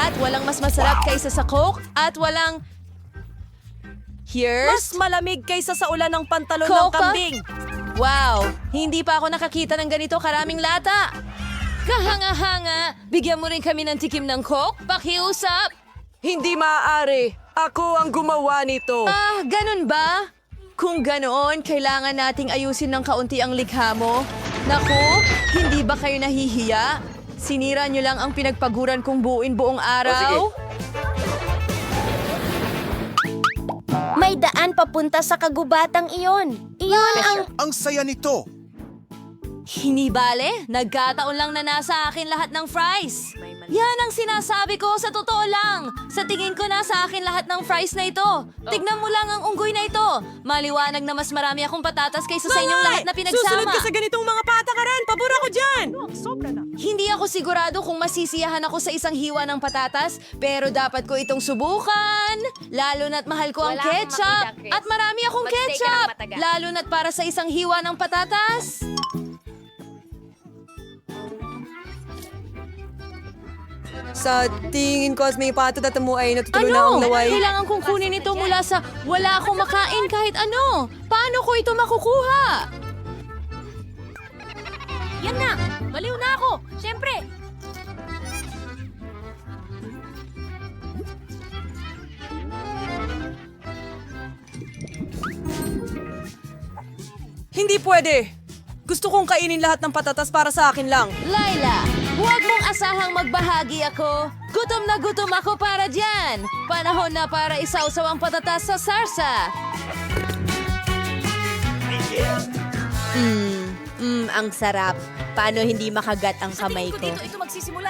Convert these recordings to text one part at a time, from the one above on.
lahat, walang mas masarap kaysa sa Coke at walang... Here's... Mas malamig kaysa sa ulan ng pantalon ng Coca? kambing. Wow! Hindi pa ako nakakita ng ganito karaming lata. Kahanga-hanga! Bigyan mo rin kami ng tikim ng Coke? Pakiusap! Hindi maaari. Ako ang gumawa nito. Ah, ganun ba? Kung ganoon, kailangan nating ayusin ng kaunti ang likha mo. Naku, hindi ba kayo nahihiya? Sinira niyo lang ang pinagpaguran kong buong araw? May daan papunta sa kagubatang iyon. Iyon ang... Ang saya nito! Hinibale, nagkataon lang na nasa akin lahat ng fries. Yan ang sinasabi ko sa totoo lang. Sa tingin ko nasa akin lahat ng fries na ito. Tignan mo lang ang unggoy na ito. Maliwanag na mas marami akong patatas kaysa sa inyong lahat na pinagsama. Susunod ka sa ganitong mga patakaran. Pabor ako dyan. Hindi ako sigurado kung masisiyahan ako sa isang hiwa ng patatas, pero dapat ko itong subukan. Lalo na't mahal ko ang Wala akong ketchup. makita, Chris. At marami akong Magstay ka ng ketchup. matagal. Lalo na't para sa isang hiwa ng patatas. Sa tingin ko as may patatat mo ay natutulo na ang Ano? laway. Kailangan kong kunin ito mula sa wala akong makain kahit ano. Paano ko ito makukuha? Yan na! Baliw na ako! Siyempre! Hindi pwede. Gusto kong kainin lahat ng patatas para sa akin lang. Laila, huwag mong asahang magbahagi ako. Gutom na ako para dyan. Panahon na para isawsaw ang patatas sa sarsa. Ang sarap. Paano hindi makagat ang kamay ko? Dito ito magsisimula.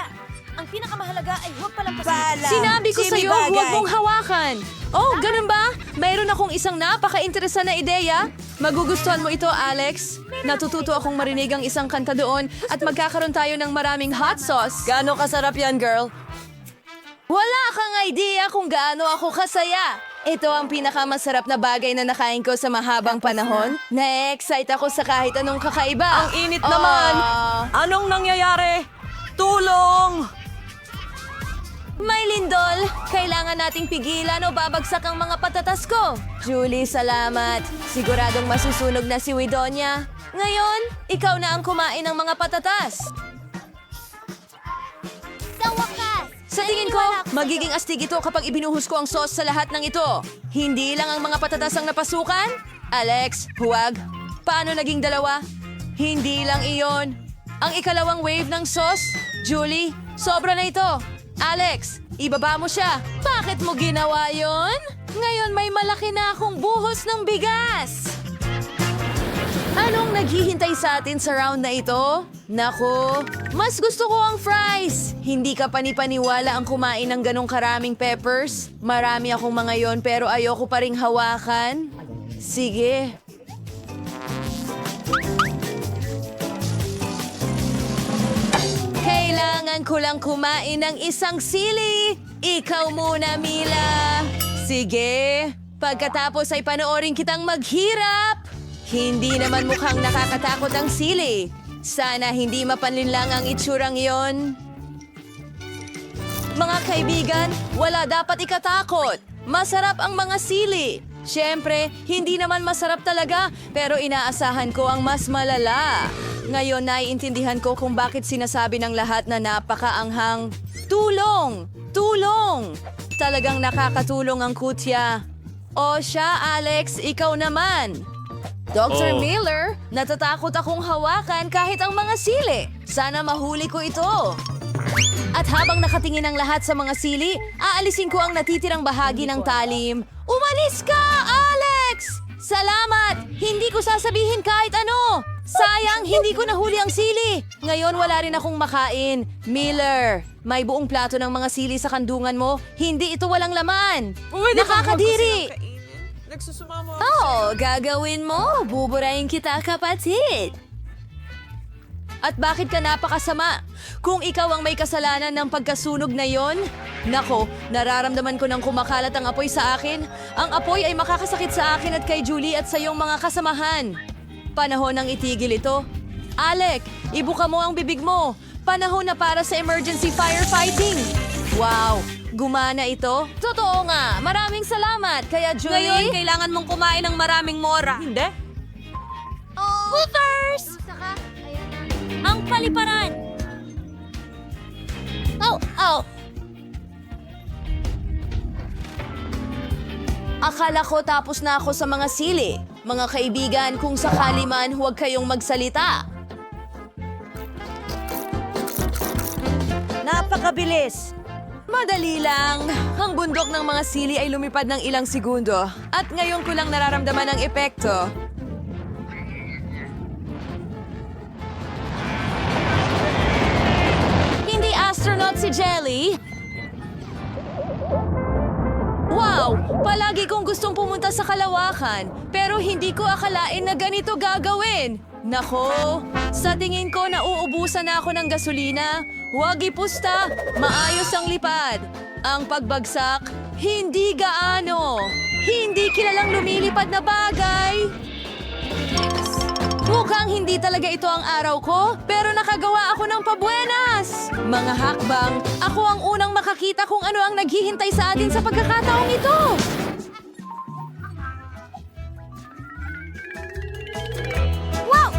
Ang pinakamahalaga ay huwag palampasin. Sinabi ko sa'yo, huwag mong hawakan. Oh, ganun ba? Mayroon akong isang napaka-interesan na ideya. Magugustuhan mo ito, Alex. Natututo akong marinig ang isang kanta doon at magkakaroon tayo ng maraming hot sauce. Gaano kasarap yan, girl? Wala kang idea kung gaano ako kasaya. Ito ang pinakamasarap na bagay na nakain ko sa mahabang panahon. Na-excite ako sa kahit anong kakaiba. Ang init naman. Anong nangyayari? Tulong! May lindol! Kailangan nating pigilan o babagsak ang mga patatas ko. Julie, salamat. Siguradong masusunog na si Widonia. Ngayon, ikaw na ang kumain ng mga patatas. Sa wakas! Sa tingin ko, magiging astig ito kapag ibinuhos ko ang sauce sa lahat ng ito. Hindi lang ang mga patatas ang napasukan. Alex, huwag. Paano naging dalawa? Hindi lang iyon. Ang ikalawang wave ng sauce. Julie, sobra na ito. Alex, ibaba mo siya. Bakit mo ginawa yon? Ngayon may malaki na akong buhos ng bigas. Anong naghihintay sa atin sa round na ito? Nako, mas gusto ko ang fries. Hindi ka panipaniwala ang kumain ng ganong karaming peppers. Marami akong mga yon pero ayoko pa ring hawakan. Sige. Kailangan ko lang kumain ng isang sili. Ikaw muna, Mila. Sige. Pagkatapos ay panoorin kitang maghirap. Hindi naman mukhang nakakatakot ang sili. Sana hindi mapanlinlang ang itsurang iyon. Mga kaibigan, wala dapat ikatakot. Masarap ang mga sili. Siyempre, hindi naman masarap talaga, pero inaasahan ko ang mas malala. Ngayon, naiintindihan ko kung bakit sinasabi ng lahat na napakaanghang. Tulong! Tulong! Talagang nakakatulong ang kutya. O siya, Alex, ikaw naman. Dr. Miller, natatakot akong hawakan kahit ang mga sili. Sana mahuli ko ito. At habang nakatingin ang lahat sa mga sili, aalisin ko ang natitirang bahagi ng talim. Umalis ka, Alex! Salamat! Hindi ko sasabihin kahit ano. Sayang, hindi ko nahuli ang sili. Ngayon wala rin akong makain. Miller, may buong plato ng mga sili sa kandungan mo. Hindi ito walang laman. Nakakadiri! Nagsusumamo. Oo, gagawin mo. Buburahin kita, kapatid. At bakit ka napakasama? Kung ikaw ang may kasalanan ng pagkasunog na yon, nako, nararamdaman ko nang kumakalat ang apoy sa akin. Ang apoy ay makakasakit sa akin at kay Julie at sa iyong mga kasamahan. Panahon ng itigil ito. Alec, ibuka mo ang bibig mo. Panahon na para sa emergency firefighting. Wow, gumana ito? Totoo nga, maraming salamat. Kaya Julie... kailangan mong kumain ng maraming mora. Hindi. Woofers! Ang paliparan! Oh! Akala ko tapos na ako sa mga sili. Mga kaibigan, kung sakali man, huwag kayong magsalita. Napakabilis. Madali lang. Ang bundok ng mga sili ay lumipad ng ilang segundo. At ngayon ko lang nararamdaman ang epekto. Hindi astronaut si Jelly. Wow! Palagi kong gustong pumunta sa kalawakan, pero hindi ko akalain na ganito gagawin. Nako, sa tingin ko nauubusan na ako ng gasolina. Huwag ipusta, maayos ang lipad. Ang pagbagsak, hindi gaano. Hindi kilalang lumilipad na bagay. Mukhang hindi talaga ito ang araw ko, pero nakagawa ako ng pabuenas. Mga hakbang, ako ang unang makakita kung ano ang naghihintay sa atin sa pagkakataong ito. Wow!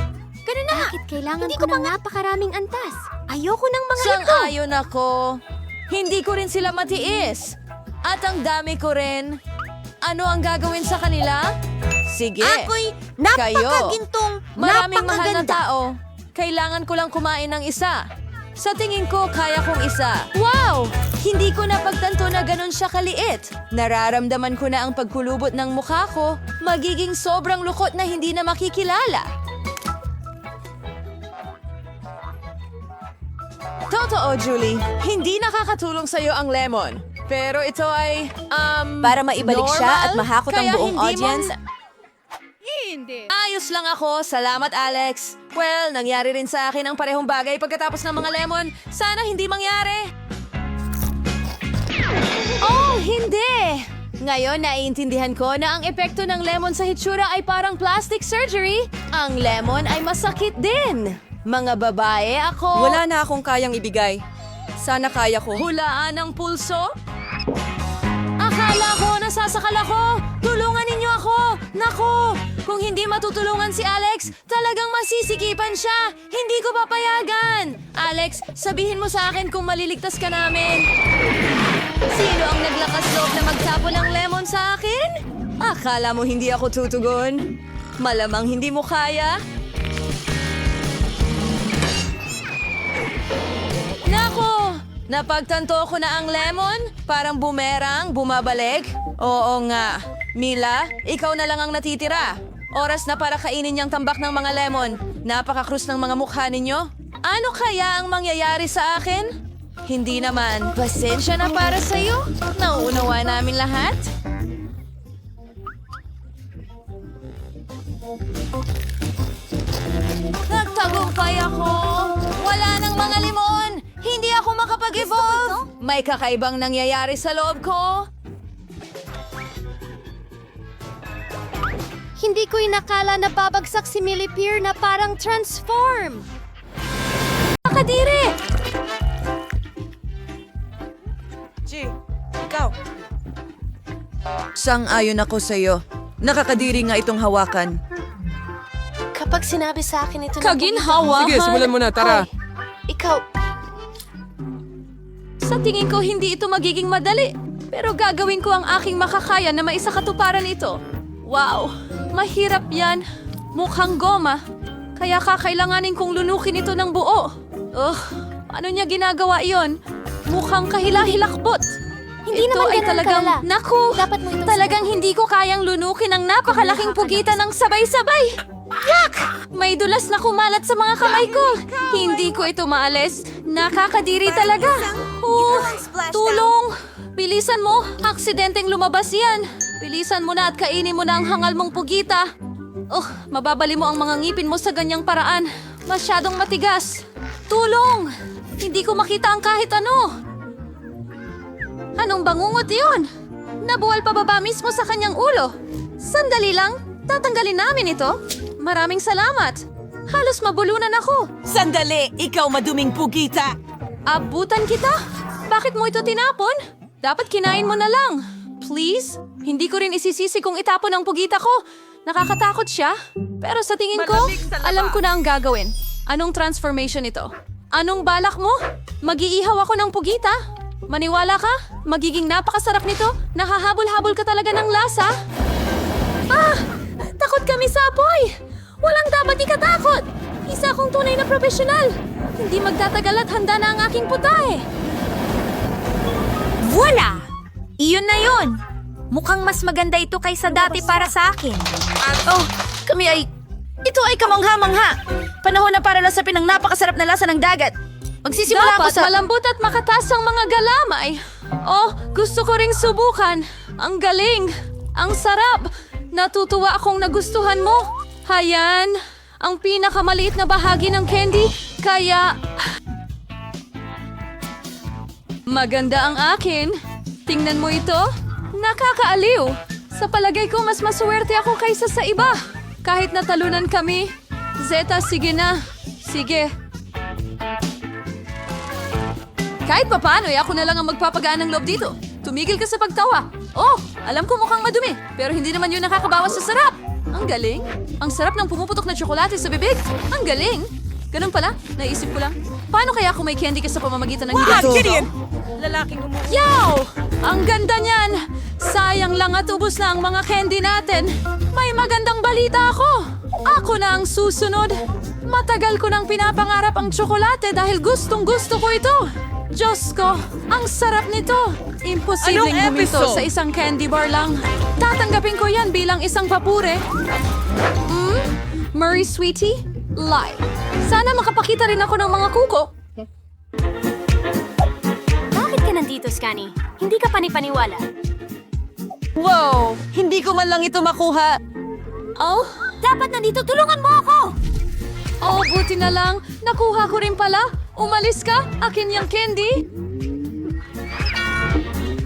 Ganun na nga! Bakit kailangan ko ng napakaraming antas? Ayoko ng mga ito! Sang-ayon ako. Hindi ko rin sila matiis. At ang dami ko rin. Ano ang gagawin sa kanila? Sige. Ako'y Kayo. napakagintong, Maraming mahal na napakaganda. tao. Kailangan ko lang kumain ng isa. Sa tingin ko, kaya kong isa. Wow! Hindi ko napagtanto na ganun siya kaliit. Nararamdaman ko na ang pagkulubot ng mukha ko. Magiging sobrang lukot na hindi na makikilala. Totoo, Julie. Hindi nakakatulong sa'yo ang lemon. Pero ito ay, Para maibalik siya at normal, mahakot ang kaya buong hindi audience? Ayos lang ako. Salamat, Alex. Well, nangyari rin sa akin ang parehong bagay pagkatapos ng mga lemon. Sana hindi mangyari. Oh, hindi! Ngayon, naiintindihan ko na ang epekto ng lemon sa hitsura ay parang plastic surgery. Ang lemon ay masakit din. Mga babae, ako... Wala na akong kayang ibigay. Sana kaya ko. Hulaan ang pulso? Akala ko, nasasakal ako! Tulungan ninyo ako! Naku! Kung hindi matutulungan si Alex, talagang masisikipan siya! Hindi ko papayagan! Alex, sabihin mo sa akin kung maliligtas ka namin. Sino ang naglakas loob na magtapo ng lemon sa akin? Akala mo hindi ako tutugon? Malamang hindi mo kaya? Nako! Napagtanto ko na ang lemon, parang bumerang, bumabalik. Oo nga. Mila, ikaw na lang ang natitira. Oras na para kainin niyang tambak ng mga lemon. Napakakrus ng mga mukha ninyo. Ano kaya ang mangyayari sa akin? Hindi naman. Pasensya na para sa'yo. Nauunawa namin lahat. Nagtagumpay ako. Wala nang mga limon. Hindi ako makapag-evolve. May kakaibang nangyayari sa loob ko. Hindi ko inakala na babagsak si Millipede na parang transform. Nakadiri! G, ikaw. Sang-ayon ako sa'yo. Nakakadiri nga itong hawakan. Kapag sinabi sa akin ito Kaginhawahan. Sige, simulan mo na. Tara. ikaw, Sa tingin ko, hindi ito magiging madali. Pero gagawin ko ang aking makakaya na maisakatuparan ito. Wow! Mahirap yan. Mukhang goma. Kaya kakailanganin kong lunukin ito ng buo. Paano niya ginagawa yon? Mukhang kahila-hilakbot. Hindi Ito naman ay ganun talagang, kalala. naku, Dapat mo itong talagang hindi ko kayang lunukin ang napakalaking pugitan ng sabay-sabay. Yak! May dulas na kumalat sa mga kamay ko. Hindi ko ito maalis. Nakakadiri talaga. Tulong! Bilisan mo. Aksidenteng lumabas yan. Bilisan mo na at kainin mo na ang hangal mong pugita. Mababali mo ang mga ngipin mo sa ganyang paraan. Masyadong matigas. Tulong! Hindi ko makita ang kahit ano. Anong bangungot iyon? Nabuwal pa baba mismo sa kanyang ulo. Sandali lang, tatanggalin namin ito. Maraming salamat. Halos mabulunan ako. Sandali! Ikaw maduming pugita! Abutan kita? bakit mo ito tinapon? Dapat kinain mo na lang. Please? Hindi ko rin isisisi kung itapon ang pugita ko. Nakakatakot siya. Pero sa tingin ko, alam ko na ang gagawin. Anong transformation ito? Anong balak mo? Mag-iihaw ako ng pugita? Maniwala ka? Magiging napakasarap nito? Nahahabol-habol ka talaga ng lasa? Ah! Takot kami sa apoy! Walang dapat ikatakot! Isa akong tunay na profesional! Hindi magtatagal at handa na ang aking putahe! Voila! Iyon na yun! Mukhang mas maganda ito kaysa dati para sa akin. Oh, kami ay... Ito ay kamangha-mangha. Panahon na para lasapin ang napakasarap na lasa ng dagat. Magsisimula ako Dapat sa... malambot at makatas ang mga galamay. Oh, gusto ko ring subukan. Ang galing. Ang sarap. Natutuwa akong nagustuhan mo. Hayan, ang pinakamaliit na bahagi ng candy. Kaya... Maganda ang akin. Tingnan mo ito. Nakakaaliw. Sa palagay ko, mas maswerte ako kaysa sa iba. Kahit natalunan kami. Zeta, sige na. Sige. Kahit papaano, ako na lang ang magpapagaan ng loob dito. Tumigil ka sa pagtawa. Oh, alam ko mukhang madumi, pero hindi naman yun nakakabawas sa sarap. Ang galing. Ang sarap ng pumuputok na tsokolate sa bibig. Ang galing. Ganun pala, naisip ko lang. Paano kaya kung may candy ka sa pamamagitan ng Gideon! Lalaking Yaw! Ang ganda niyan! Sayang lang at ubos na ang mga candy natin. May magandang balita ako. Ako na ang susunod. Matagal ko nang pinapangarap ang tsokolate dahil gustong-gusto ko ito. Diyos ko, ang sarap nito. Imposibleng Anong huminto episode? sa isang candy bar lang. Tatanggapin ko yan bilang isang papure. Murray Sweetie? Live. Sana makapakita rin ako ng mga kuko. Bakit ka nandito, Scani? Hindi ka panipaniwala. Wow! Hindi ko man lang ito makuha. Oh? Dapat nandito, tulungan mo ako! Oh, buti na lang. Nakuha ko rin pala. Umalis ka? Akin yung candy.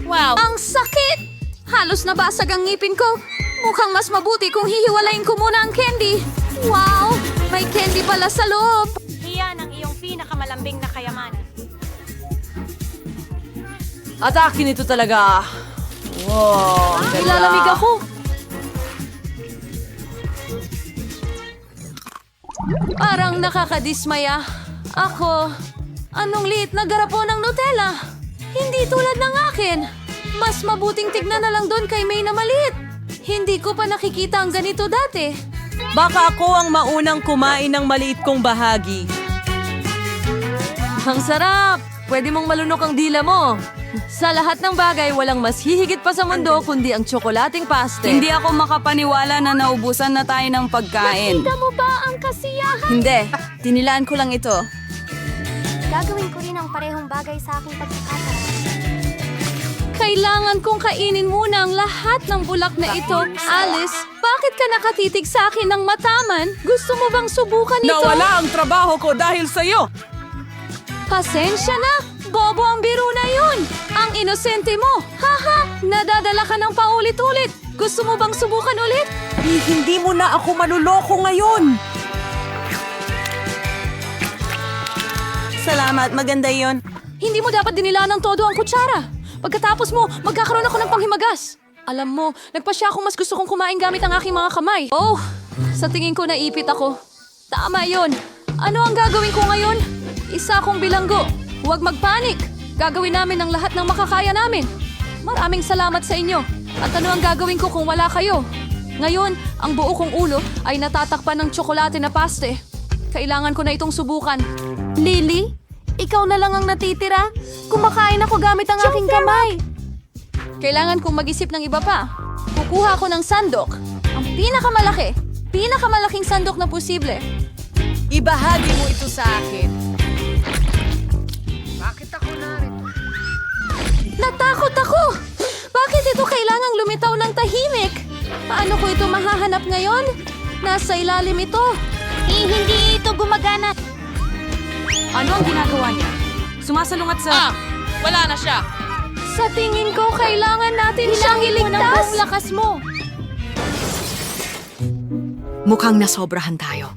Wow! Ang sakit! Halos nabasag ang ngipin ko. Mukhang mas mabuti kung hihiwalayin ko muna ang candy. Wow! May candy pala sa loob. Iyan ang iyong pinakamalambing na kayamanan. At akin ito talaga. Wow! ang ganda. Nilalamig ako. Parang nakakadismaya. Ako, anong liit na garapo ng Nutella? Hindi tulad ng akin. Mas mabuting tignan na lang doon kay May na maliit. Hindi ko pa nakikita ang ganito dati. Baka ako ang maunang kumain ng maliit kong bahagi. Ang sarap! Pwede mong malunok ang dila mo. Sa lahat ng bagay, walang mas hihigit pa sa mundo kundi ang tsokolating paste. Hindi ako makapaniwala na naubusan na tayo ng pagkain. Kita mo ba ang kasiyahan? Hindi. Tinilaan ko lang ito. Gagawin ko rin ang parehong bagay sa aking pagkakataon. Kailangan kong kainin muna ang lahat ng bulak na ito. Alice, bakit ka nakatitig sa akin ng mataman? Gusto mo bang subukan ito? Nawala ang trabaho ko dahil sa'yo. Pasensya na! Bobo ang biro na yun! Ang inosente mo! Haha! Nadadala ka ng paulit-ulit! Gusto mo bang subukan ulit? Hindi mo na ako manuloko ngayon. Salamat, maganda yon. Hindi mo dapat dinilaan ng todo ang kutsara. Pagkatapos mo, magkakaroon ako ng panghimagas. Alam mo, nagpasya akong mas gusto kong kumain gamit ang aking mga kamay. Oh, sa tingin ko naipit ako. Tama yon. Ano ang gagawin ko ngayon? Isa akong bilanggo. Huwag magpanik. Gagawin namin ang lahat ng makakaya namin. Maraming salamat sa inyo. At ano ang gagawin ko kung wala kayo? Ngayon, ang buo kong ulo ay natatakpan ng tsokolate na paste. Kailangan ko na itong subukan. Lily, ikaw na lang ang natitira. Kumakain ako gamit ang aking kamay. Kailangan kong mag-isip ng iba pa. Kukuha ko ng sandok. Ang pinakamalaking sandok na posible. Ibahagi mo ito sa akin. Natakot ako! Bakit ito kailangang lumitaw ng tahimik? Paano ko ito mahahanap ngayon? Nasa ilalim ito. Hindi ito gumagana. Ano ang ginagawa niya? Sumasalungat sa... Wala na siya. Sa tingin ko, kailangan natin siyang iligtas. Lakas mo. Mukhang nasobrahan tayo.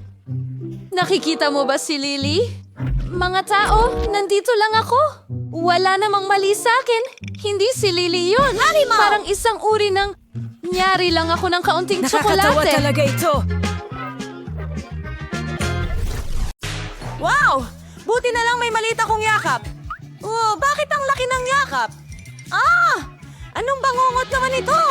Nakikita mo ba si Lily? Mga tao, nandito lang ako. Wala namang mali sa akin. Hindi si Lily yun. Parang isang uri ng... Nyari lang ako ng kaunting tsokolate. talaga ito. Wow! Buti na lang may maliit akong yakap. Oh, bakit ang laki ng yakap? Ah! Anong bangungot naman ito?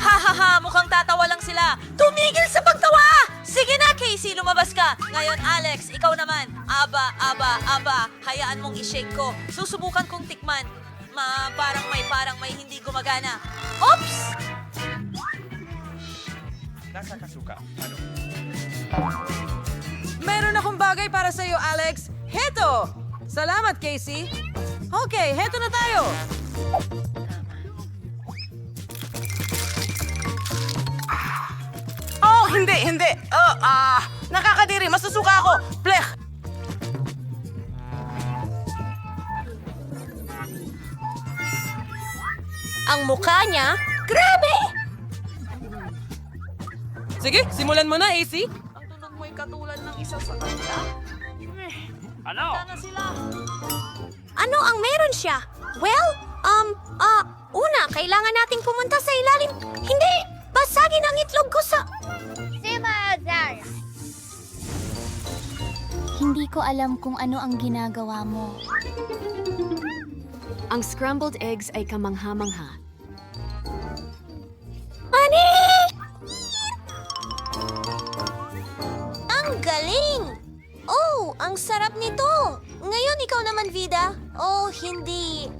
Ha, mukhang tatawa lang sila. Tumigil sa pagtawa! Sige na, Casey, lumabas ka. Ngayon, Alex, ikaw naman. Aba, hayaan mong i-shake ko. Susubukan kong tikman. Parang may hindi gumagana. Oops! Meron akong bagay para sa iyo, Alex. Heto! Salamat, Casey. Okay, heto na tayo. Oh, hindi. Nakakadiri. Masusuka ako. Blech! Ang mukha niya? Grabe! Sige, simulan mo na, AC. Ang tunog mo'y katulad ng isa sa kanila. Ano? Ano ang meron siya? Well, una, kailangan nating pumunta sa ilalim. Hindi! Basagin ang itlog ko sa... Hindi ko alam kung ano ang ginagawa mo. Ang scrambled eggs ay kamangha-mangha. Ani! Ang galing! Oh, ang sarap nito! Ngayon ikaw naman, Vida. Oh, hindi.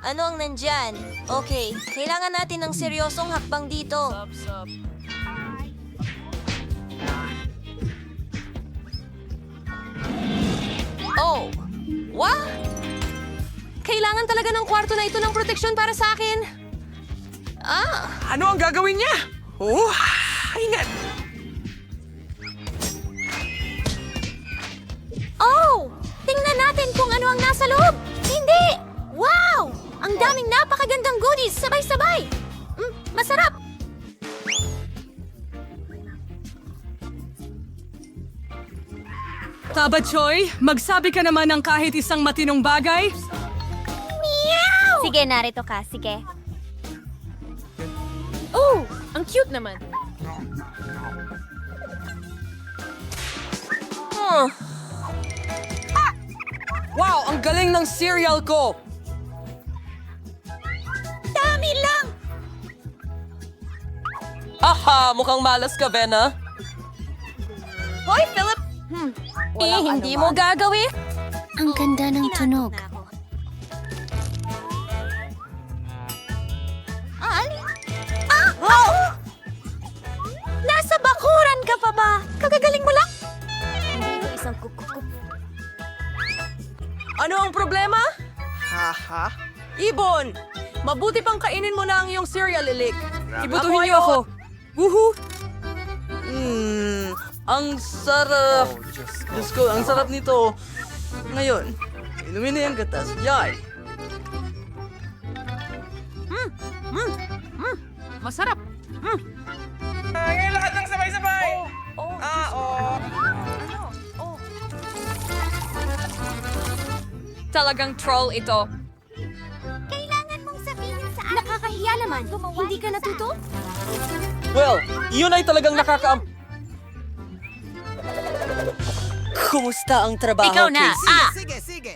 Ano ang nandyan? Okay, kailangan natin ng seryosong hakbang dito. Oh, what? Kailangan talaga ng kwarto na ito ng proteksyon para sa akin. Ano ang gagawin niya? Oh, ingat. Oh! Tingnan natin kung ano ang nasa loob! Hindi! Wow! Ang daming napakagandang goodies! Sabay-sabay! Masarap! Taba, Choy, magsabi ka naman ng kahit isang matinong bagay. Sige, narito ka. Sige. Oh, ang cute naman. Wow, ang galing ng cereal ko! Dami lang! Aha, mukhang malas ka, Vena. Hoy, Philip! Hindi mo gagawin? Ang ganda ng tunog. Nasa bakuran ka pa ba? Kagagaling mo lang? Hindi ko isang kukukup. Ano ang problema? Haha. Ibon! Mabuti pang kainin mo na ang iyong cereal, Lilik. Ibutuhin niyo ako. Woohoo! Ang sarap! Diyos ko, ang sarap nito. Ngayon, inumin na yung gatas. Yay! Masarap. Ngayon lahat ng sabay-sabay. Talagang troll ito. Kailangan mong sabihin sa akin. Nakakahiya naman. Hindi ka natuto? Well, yun ay talagang Kumusta ang trabaho, Ikaw na. Casey?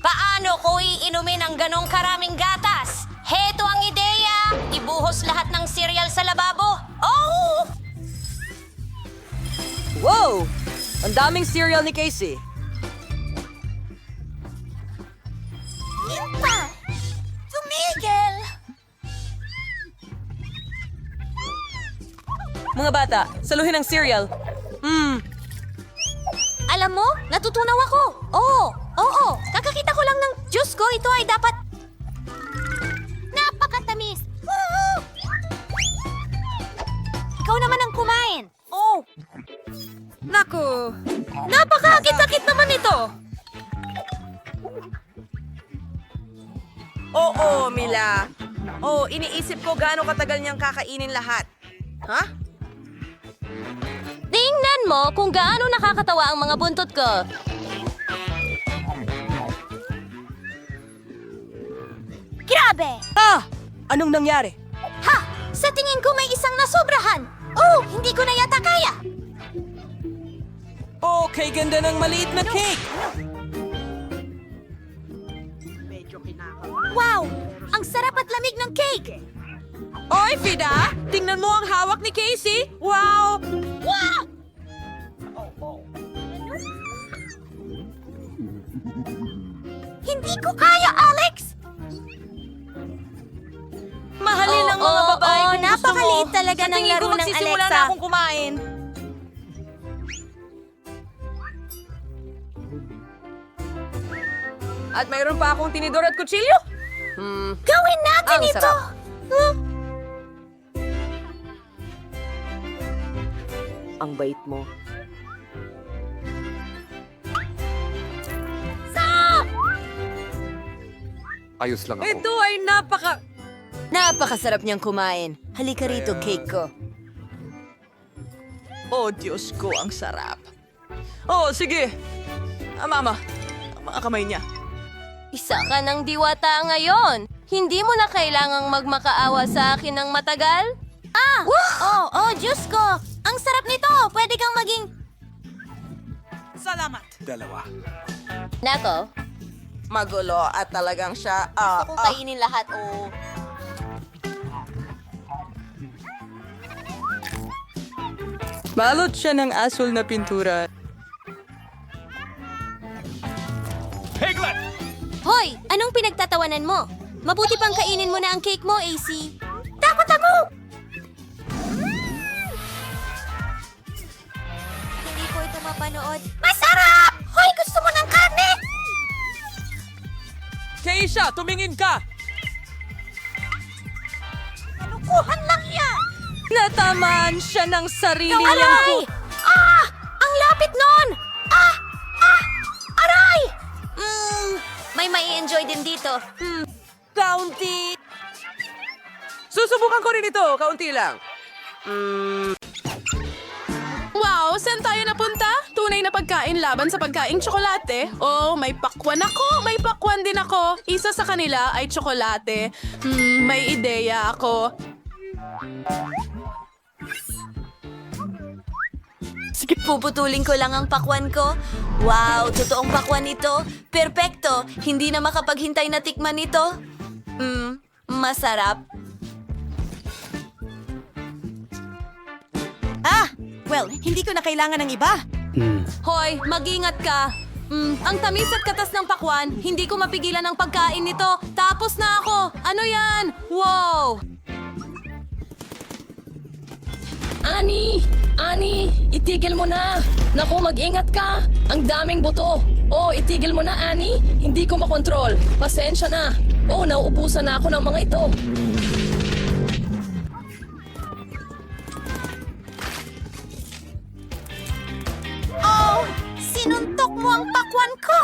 Paano ko iinumin ang ganong karaming gatas? Heto ang ideya! Ibuhos lahat ng cereal sa lababo. Oh! Wow! Ang daming cereal ni Casey. Impa! Tumigil! Mga bata, saluhin ang cereal. Alam mo, natutunaw ako. Oo. Kakakita ko lang ng juice ko. Ito ay dapat... Napakatamis! Ikaw naman ang kumain. Oh! Naku! Napakakit-sakit naman ito! Oo, Mila. Iniisip ko gaano katagal niyang kakainin lahat. Ha? Tingnan Tingnan mo kung gaano nakakatawa ang mga buntot ko. Grabe! Ah! Anong nangyari? Ha! Sa tingin ko may isang nasobrahan. Oh, hindi ko na yata kaya. Okay, ganda ng maliit na cake! Wow! Ang sarap at lamig ng cake! Oy, Vida! Tingnan mo ang hawak ni Casey! Wow! Wow! Hindi ko kaya, Alex! Mahalin ang mga babae kung gusto mo. napakaliit talaga Sa ng tingin ko laro ng magsisimula Alexa. na akong kumain. At mayroon pa akong tinidor at kutsilyo. Gawin natin Ang ito! sarap. Ang bait mo. Ayos lang ako. Ito ay Napakasarap niyang kumain. Halika rito, cake ko. Oh, Diyos ko, ang sarap. Oh, sige. Mama, ang mga kamay niya. Isa ka ng diwata ngayon. Hindi mo na kailangang magmakaawa sa akin ng matagal? Oh, Diyos ko! Ang sarap nito! Pwede kang maging... Salamat. Dalawa. Nako, Magulo at talagang siya... gusto kong kainin lahat, oh. Balot siya ng asul na pintura. Hoy! Anong pinagtatawanan mo? Mabuti pang kainin mo na ang cake mo, AC. Takot ako! Hindi ko ito mapanood. Masarap! Hoy! Gusto mo ng karne? Keisha, tumingin ka! Kalukuhan lang yan! Natamaan siya ng sarili niyang Aray! Ah! Ang lapit nun! Ah! Ah! Aray! May mai-enjoy din dito. Kaunti! Susubukan ko rin ito, kaunti lang. Wow, saan tayo napunta? Tunay na pagkain laban sa pagkaing tsokolate. Oh, may pakwan ako, may pakwan din ako. Isa sa kanila ay tsokolate. May ideya ako. Sige, puputulin ko lang ang pakwan ko. Wow, totoong pakwan ito. Perpekto. Hindi na makapaghintay na tikman ito. Masarap. Well, hindi ko na kailangan ng iba. Hoy, mag-ingat ka. Ang tamis at katas ng pakwan, hindi ko mapigilan ang pagkain nito. Tapos na ako. Ano yan? Wow! Ani, itigil mo na! Naku, mag-ingat ka! Ang daming buto! Oh, itigil mo na, Ani! Hindi ko makontrol! Pasensya na! Oh, nauubusan na ako ng mga ito! Oh! Sinuntok mo ang pakwan ko!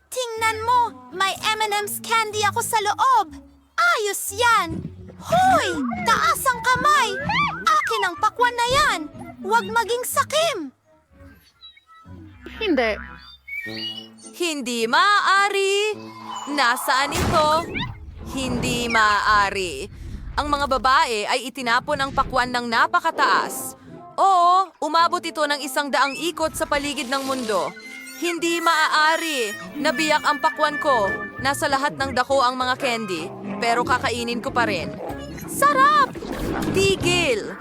Tingnan mo! May M&M's candy ako sa loob! Ayos yan! Hoy! Taas ang kamay! Akin ang pakwan na yan! Huwag maging sakim! Hindi maaari. Nasaan ito? Hindi maaari. Ang mga babae ay itinapon ang pakwan ng napakataas. Oo, umabot ito ng 100 ikot sa paligid ng mundo. Hindi maaari. Nabiyak ang pakwan ko. Nasa lahat ng dako ang mga candy. Pero kakainin ko pa rin. Sarap! Tigil!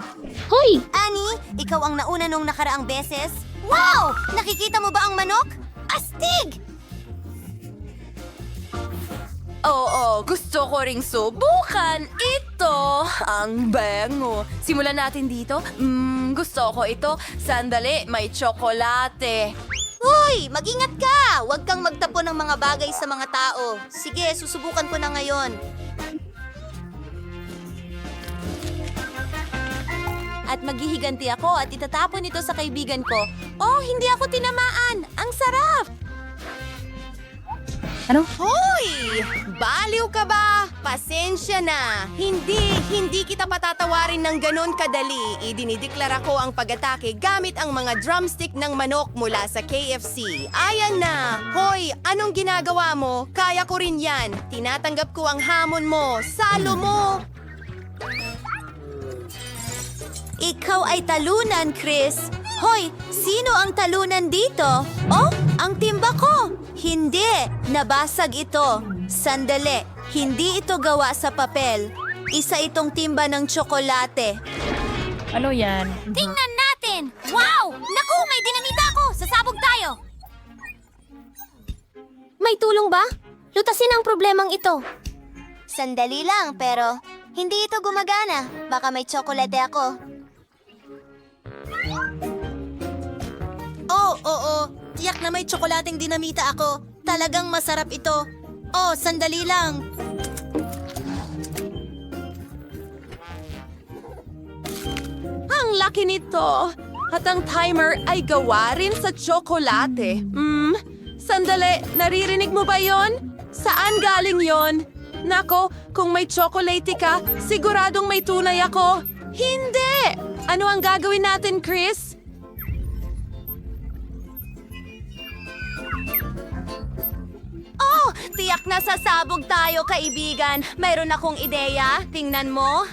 Hoy! Annie, ikaw ang nauna nung nakaraang beses. Wow! Nakikita mo ba ang manok? Astig! Oo, gusto ko ring subukan. Ito, ang bango. Simulan natin dito. Gusto ko ito. Sandali, may tsokolate. Hoy! Mag-ingat ka! Huwag kang magtapon ng mga bagay sa mga tao. Sige, susubukan ko na ngayon. At maghihiganti ako at itatapon ito sa kaibigan ko. Oh, hindi ako tinamaan! Ang sarap! Hoy! Baliw ka ba? Pasensya na. Hindi kita patatawarin ng ganon kadali. Idinideklara ko ang pag-atake gamit ang mga drumstick ng manok mula sa KFC. Ayan na! Hoy, anong ginagawa mo? Kaya ko rin yan. Tinatanggap ko ang hamon mo. Salo mo! Ikaw ay talunan, Chris. Hoy, sino ang talunan dito? Oh, ang timba ko. Hindi, nabasag ito. Sandali, hindi ito gawa sa papel. Isa itong timba ng tsokolate. Tingnan natin! Wow! Naku, may dinamita ako! Sasabog tayo! May tulong ba? Lutasin ang problemang ito. Sandali lang, pero hindi ito gumagana. Baka may tsokolate ako. Oo. Tiyak na may tsokolating dinamita ako. Talagang masarap ito. Oh, sandali lang. Ang laki nito! At ang timer ay gawa rin sa tsokolate. Sandali, naririnig mo ba yon? Saan galing yon? Nako, kung may tsokolate ka, siguradong may tunay ako. Hindi! Ano ang gagawin natin, Chris? Oh, tiyak na sasabog tayo, kaibigan. Mayroon akong ideya. Tingnan mo.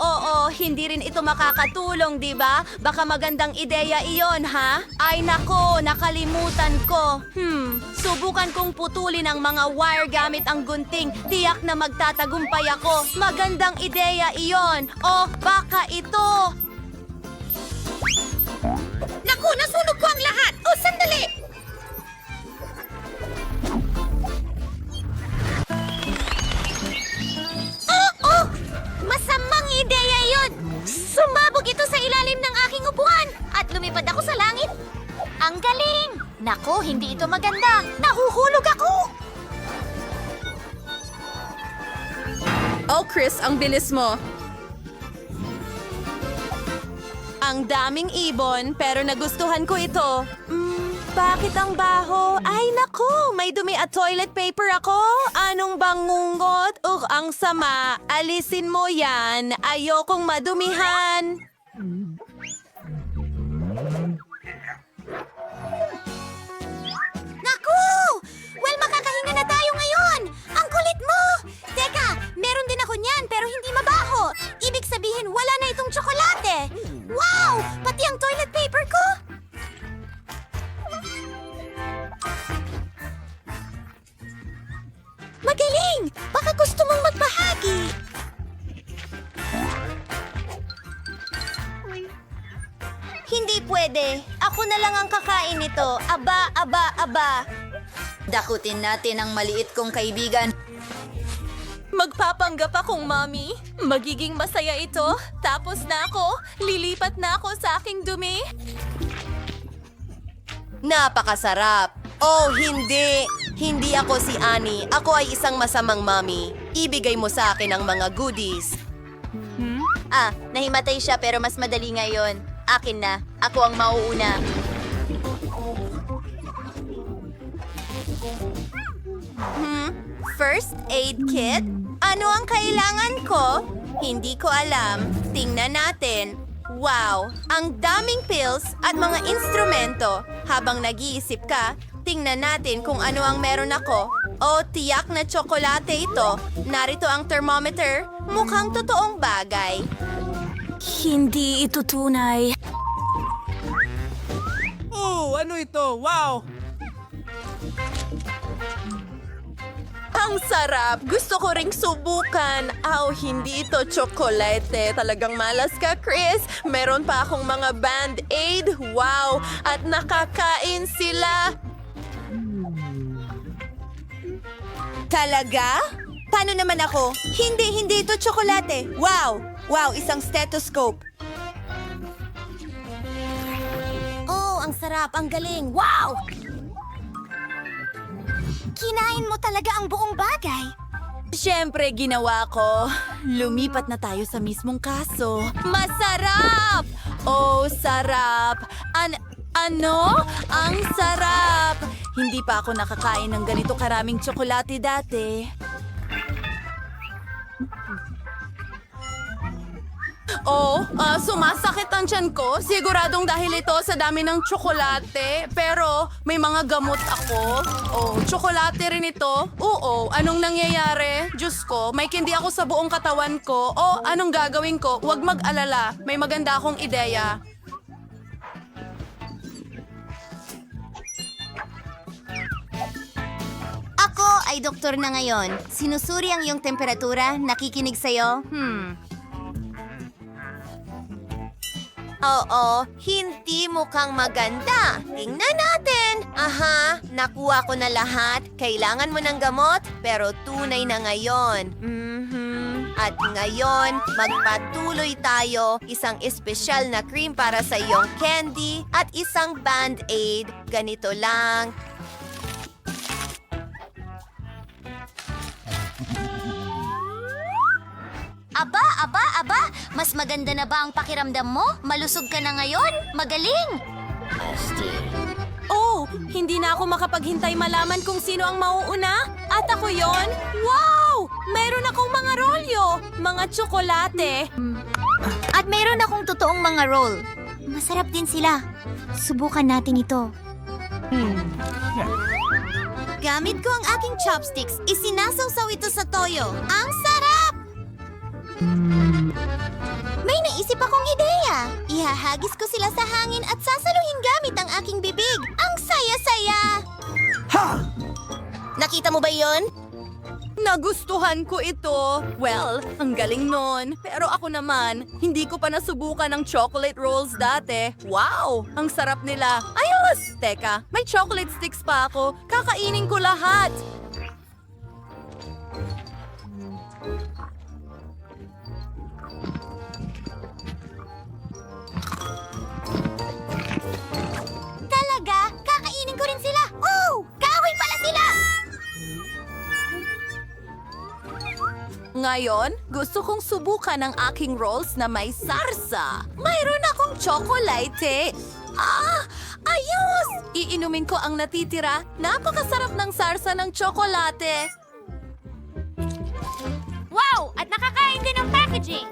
Oo, hindi rin ito makakatulong, di ba? Baka magandang ideya iyon, ha? Ay nako, nakalimutan ko. Subukan kong putulin ang mga wire gamit ang gunting. Tiyak na magtatagumpay ako. Magandang ideya iyon. O, baka ito. Naku, nasunog ko ang lahat. O, sandali. Masamang ideya yun! Sumabog ito sa ilalim ng aking upuan at lumipad ako sa langit. Ang galing! Naku, hindi ito maganda. Nahuhulog ako! Oh, Chris, ang bilis mo. Ang daming ibon, pero nagustuhan ko ito. Bakit ang baho? Ay, naku! May dumi at toilet paper ako! Anong bangungot? Ang sama! Alisin mo yan! Ayokong madumihan! Naku! Well, makakahinga na tayo ngayon! Ang kulit mo! Teka, meron din ako niyan pero hindi mabaho. Ibig sabihin, wala na itong tsokolate. Wow! Pati ang toilet paper ko! Magaling! Baka gusto mong magbahagi. Hindi pwede. Ako na lang ang kakain nito. Aba. Dakutin natin ang maliit kong kaibigan. Magpapanggap akong mommy. Magiging masaya ito. Tapos na ako. Lilipat na ako sa aking dumi. Napakasarap. Oh, hindi. Hindi ako si Annie. Ako ay isang masamang mommy. Ibigay mo sa akin ang mga goodies. Nahimatay siya pero mas madali ngayon. Akin na. Ako ang mauuna. First aid kit? Ano ang kailangan ko? Hindi ko alam. Tingnan natin. Wow! Ang daming pills at mga instrumento. Habang nag-iisip ka, tingnan natin kung ano ang meron ako. O, tiyak na tsokolate ito. Narito ang thermometer. Mukhang totoong bagay. Hindi ito tunay. Oh, ano ito? Wow! Ang sarap! Gusto ko ring subukan. Hindi ito tsokolate. Talagang malas ka, Chris. Meron pa akong mga Band-Aid. Wow! At nakakain sila. Talaga? Paano naman ako? Hindi ito tsokolate. Wow! Wow, isang stethoscope. Oh, ang sarap. Ang galing. Wow! Kinain mo talaga ang buong bagay. Siyempre, ginawa ko. Lumipat na tayo sa mismong kaso. Masarap! Oh, sarap! Ano? Ang sarap! Hindi pa ako nakakain ng ganito karaming tsokolate dati. Sumasakit ang tiyan ko. Siguradong dahil ito sa dami ng tsokolate. Pero may mga gamot ako. Tsokolate rin ito. Oo, anong nangyayari? Diyos ko, may kindi ako sa buong katawan ko. Anong gagawin ko? Huwag mag-alala. May maganda akong ideya. Ako ay doktor na ngayon. Sinusuri ang iyong temperatura, nakikinig sa'yo. Oo, hindi mukhang maganda. Tingnan natin. Aha, nakuha ko na lahat. Kailangan mo ng gamot, pero tunay na ngayon. At ngayon, magpatuloy tayo. Isang espesyal na cream para sa iyong candy at isang band-aid. Ganito lang. Aba, mas maganda na ba ang pakiramdam mo? Malusog ka na ngayon? Magaling! Hindi na ako makapaghintay malaman kung sino ang mauuna. At ako yon. Wow! Mayroon akong mga rolyo, mga tsokolate. At mayroon akong totoong mga roll. Masarap din sila. Subukan natin ito. Gamit ko ang aking chopsticks. Isinasawsaw ito sa toyo. Ang sarap! May naisip akong ideya. Ihahagis ko sila sa hangin at sasaluhin gamit ang aking bibig. Ang saya-saya! Nakita mo ba yon? Nagustuhan ko ito. Well, ang galing nun. Pero ako naman, hindi ko pa nasubukan ang chocolate rolls dati. Wow! Ang sarap nila. Ayos! Teka, may chocolate sticks pa ako. Kakainin ko lahat. Talaga? Kakainin ko rin sila. Kahoy pala sila! Ngayon, gusto kong subukan ang aking rolls na may sarsa. Mayroon akong tsokolate. Ayos! Iinumin ko ang natitira. Napakasarap ng sarsa ng tsokolate. Wow! At nakakain din ng packaging.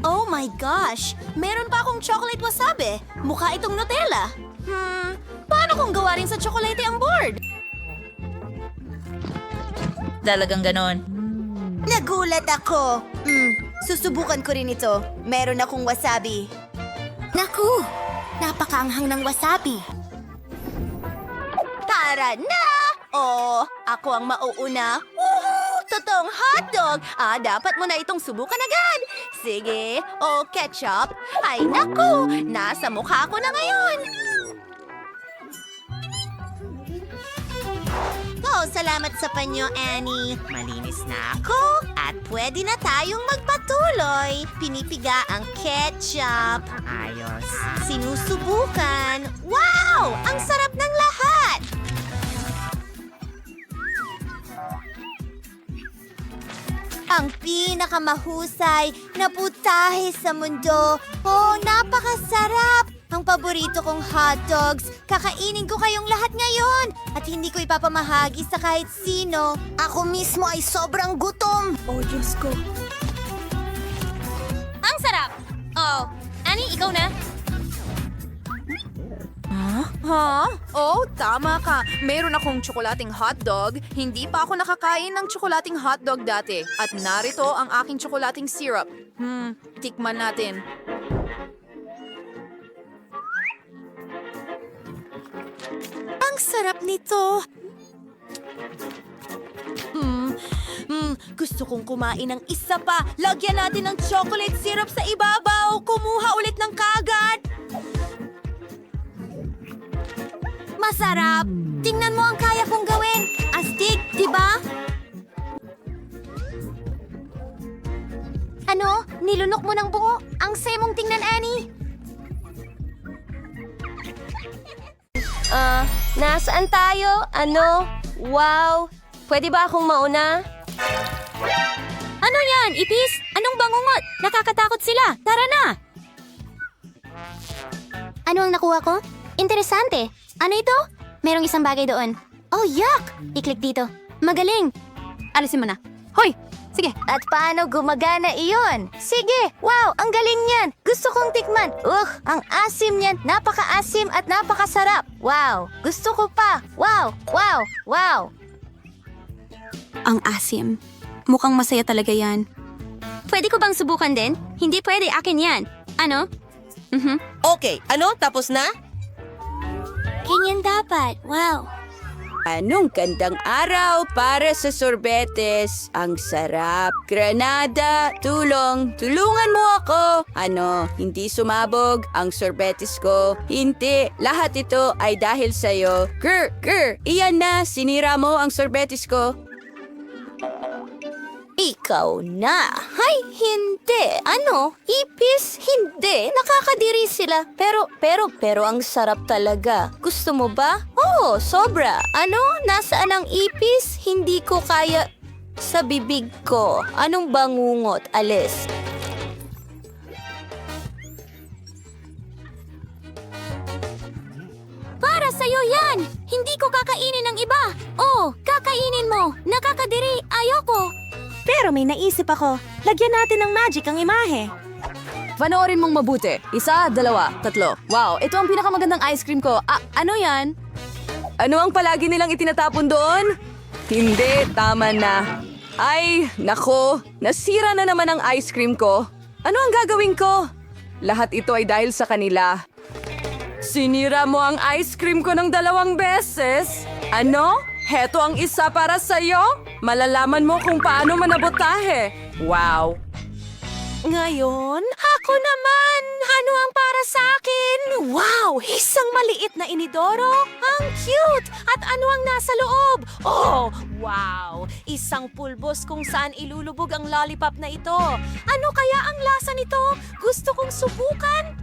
Oh my gosh! Meron pa akong chocolate wasabi. Mukha itong Nutella. Paano kung gawa rin sa tsokolate ang board? Talagang ganon. Nagulat ako. Susubukan ko rin ito. Meron akong wasabi. Naku! Napakaanghang ng wasabi. Tara na! Ako ang mauuna. Woohoo! Totoong hotdog! Dapat mo na itong subukan agad. Sige. Ketchup. Ay, naku! Nasa mukha ko na ngayon. Salamat sa panyo, Annie. Malinis na ako at pwede na tayong magpatuloy. Pinipiga ang ketchup. Ayos. Sinusubukan. Wow! Ang sarap ng lahat! Ang pinakamahusay na putahe sa mundo. Napakasarap! Ang paborito kong hotdogs. Kakainin ko kayong lahat ngayon. At hindi ko ipapamahagi sa kahit sino. Ako mismo ay sobrang gutom. Diyos ko. Ang sarap! Annie, ikaw na. Tama ka. Meron akong tsokolating hotdog. Hindi pa ako nakakain ng tsokolating hotdog dati. At narito ang aking tsokolating syrup. Tikman natin. Ang sarap nito. Gusto kong kumain ng isa pa. Lagyan natin ng chocolate syrup sa ibabaw. Kumuha ulit ng kagat. Masarap. Tingnan mo ang kaya kong gawin. Astig, di ba? Ano? Nilunok mo ng buo? Ang saya mong tingnan, Annie. Nasaan tayo? Ano? Wow! Pwede ba akong mauna? Ano yan, Ipis? Anong bangungot? Nakakatakot sila. Tara na! Ano ang nakuha ko? Interesante. Ano ito? Merong isang bagay doon. Oh, yuck! I-click dito. Magaling! Alisin mo na. Hoy! Sige. At paano gumagana iyon? Sige! Wow! Ang galing niyan! Gusto kong tikman! Ang asim niyan! Napaka-asim at napakasarap! Wow! Gusto ko pa! Wow! Wow! Wow! Ang asim. Mukhang masaya talaga yan. Pwede ko bang subukan din? Hindi pwede, akin yan. Ano? Okay, ano? Tapos na? Ganyan dapat. Wow. Anong gandang araw para sa sorbetes. Ang sarap. Granada, tulungan mo ako. Ano, hindi sumabog ang sorbetes ko? Hindi, lahat ito ay dahil sa'yo. Iyan na, sinira mo ang sorbetes ko. Ikaw na. Hay, hindi. Ano? Ipis? Hindi. Nakakadiri sila. Pero ang sarap talaga. Gusto mo ba? Oo, sobra. Ano? Nasaan ang ipis? Hindi ko kaya sa bibig ko. Anong bangungot? Alis. Para sa'yo yan! Hindi ko kakainin ng iba! Oh, kakainin mo! Nakakadiri! Ayoko! Pero may naisip ako. Lagyan natin ng magic ang imahe. Panoorin mong mabuti. 1, 2, 3. Wow, ito ang pinakamagandang ice cream ko. Ano yan? Ano ang palagi nilang itinatapon doon? Hindi, tama na. Ay, nako, nasira na naman ang ice cream ko. Ano ang gagawin ko? Lahat ito ay dahil sa kanila. Sinira mo ang ice cream ko ng 2 beses? Ano? Heto ang isa para sa'yo? Malalaman mo kung paano manabotahe. Wow! Ngayon, ako naman! Ano ang para sa akin? Wow! Isang maliit na inidoro? Ang cute! At ano ang nasa loob? Oh, wow! Isang pulbos kung saan ilulubog ang lollipop na ito. Ano kaya ang lasa nito? Gusto kong subukan?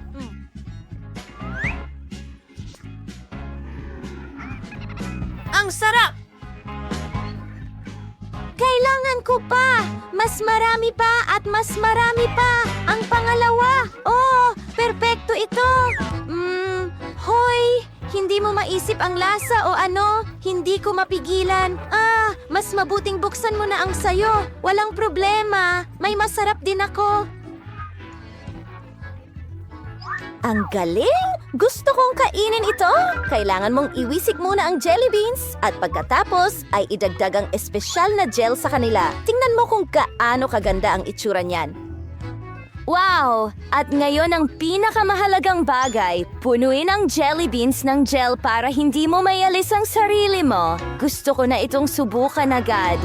Ang sarap! Kailangan ko pa! Mas marami pa at mas marami pa! Ang pangalawa! Oh, perpekto ito! Hoy! Hindi mo maisip ang lasa o ano? Hindi ko mapigilan. Mas mabuting buksan mo na ang sayo. Walang problema. May masarap din ako. Ang galing! Gusto kong kainin ito! Kailangan mong iwisik muna ang jelly beans at pagkatapos ay idagdag ang espesyal na gel sa kanila. Tingnan mo kung gaano kaganda ang itsura niyan. Wow! At ngayon ang pinakamahalagang bagay, punuin ang jelly beans ng gel para hindi mo mayalis ang sarili mo. Gusto ko na itong subukan agad.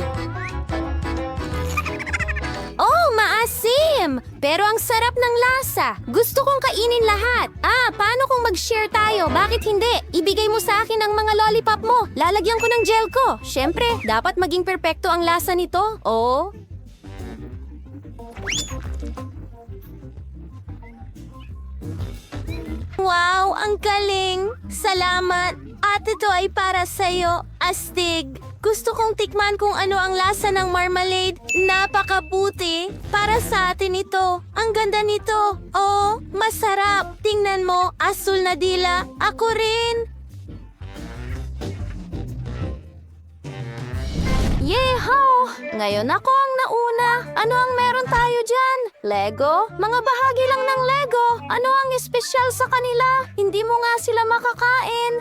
Oh, maasim! Pero ang sarap ng lasa. Gusto kong kainin lahat. Paano kung mag-share tayo? Bakit hindi? Ibigay mo sa akin ang mga lollipop mo. Lalagyan ko ng gel ko. Siyempre, dapat maging perpekto ang lasa nito. Oh. Wow, ang galing! Salamat! At ito ay para sa'yo, astig. Gusto kong tikman kung ano ang lasa ng marmalade. Napakabuti. Para sa atin ito. Ang ganda nito. Oh, masarap. Tingnan mo, asul na dila. Ako rin. Yeho! Ngayon ako ang nauna. Ano ang meron tayo dyan? Lego? Mga bahagi lang ng Lego. Ano ang espesyal sa kanila? Hindi mo nga sila makakain.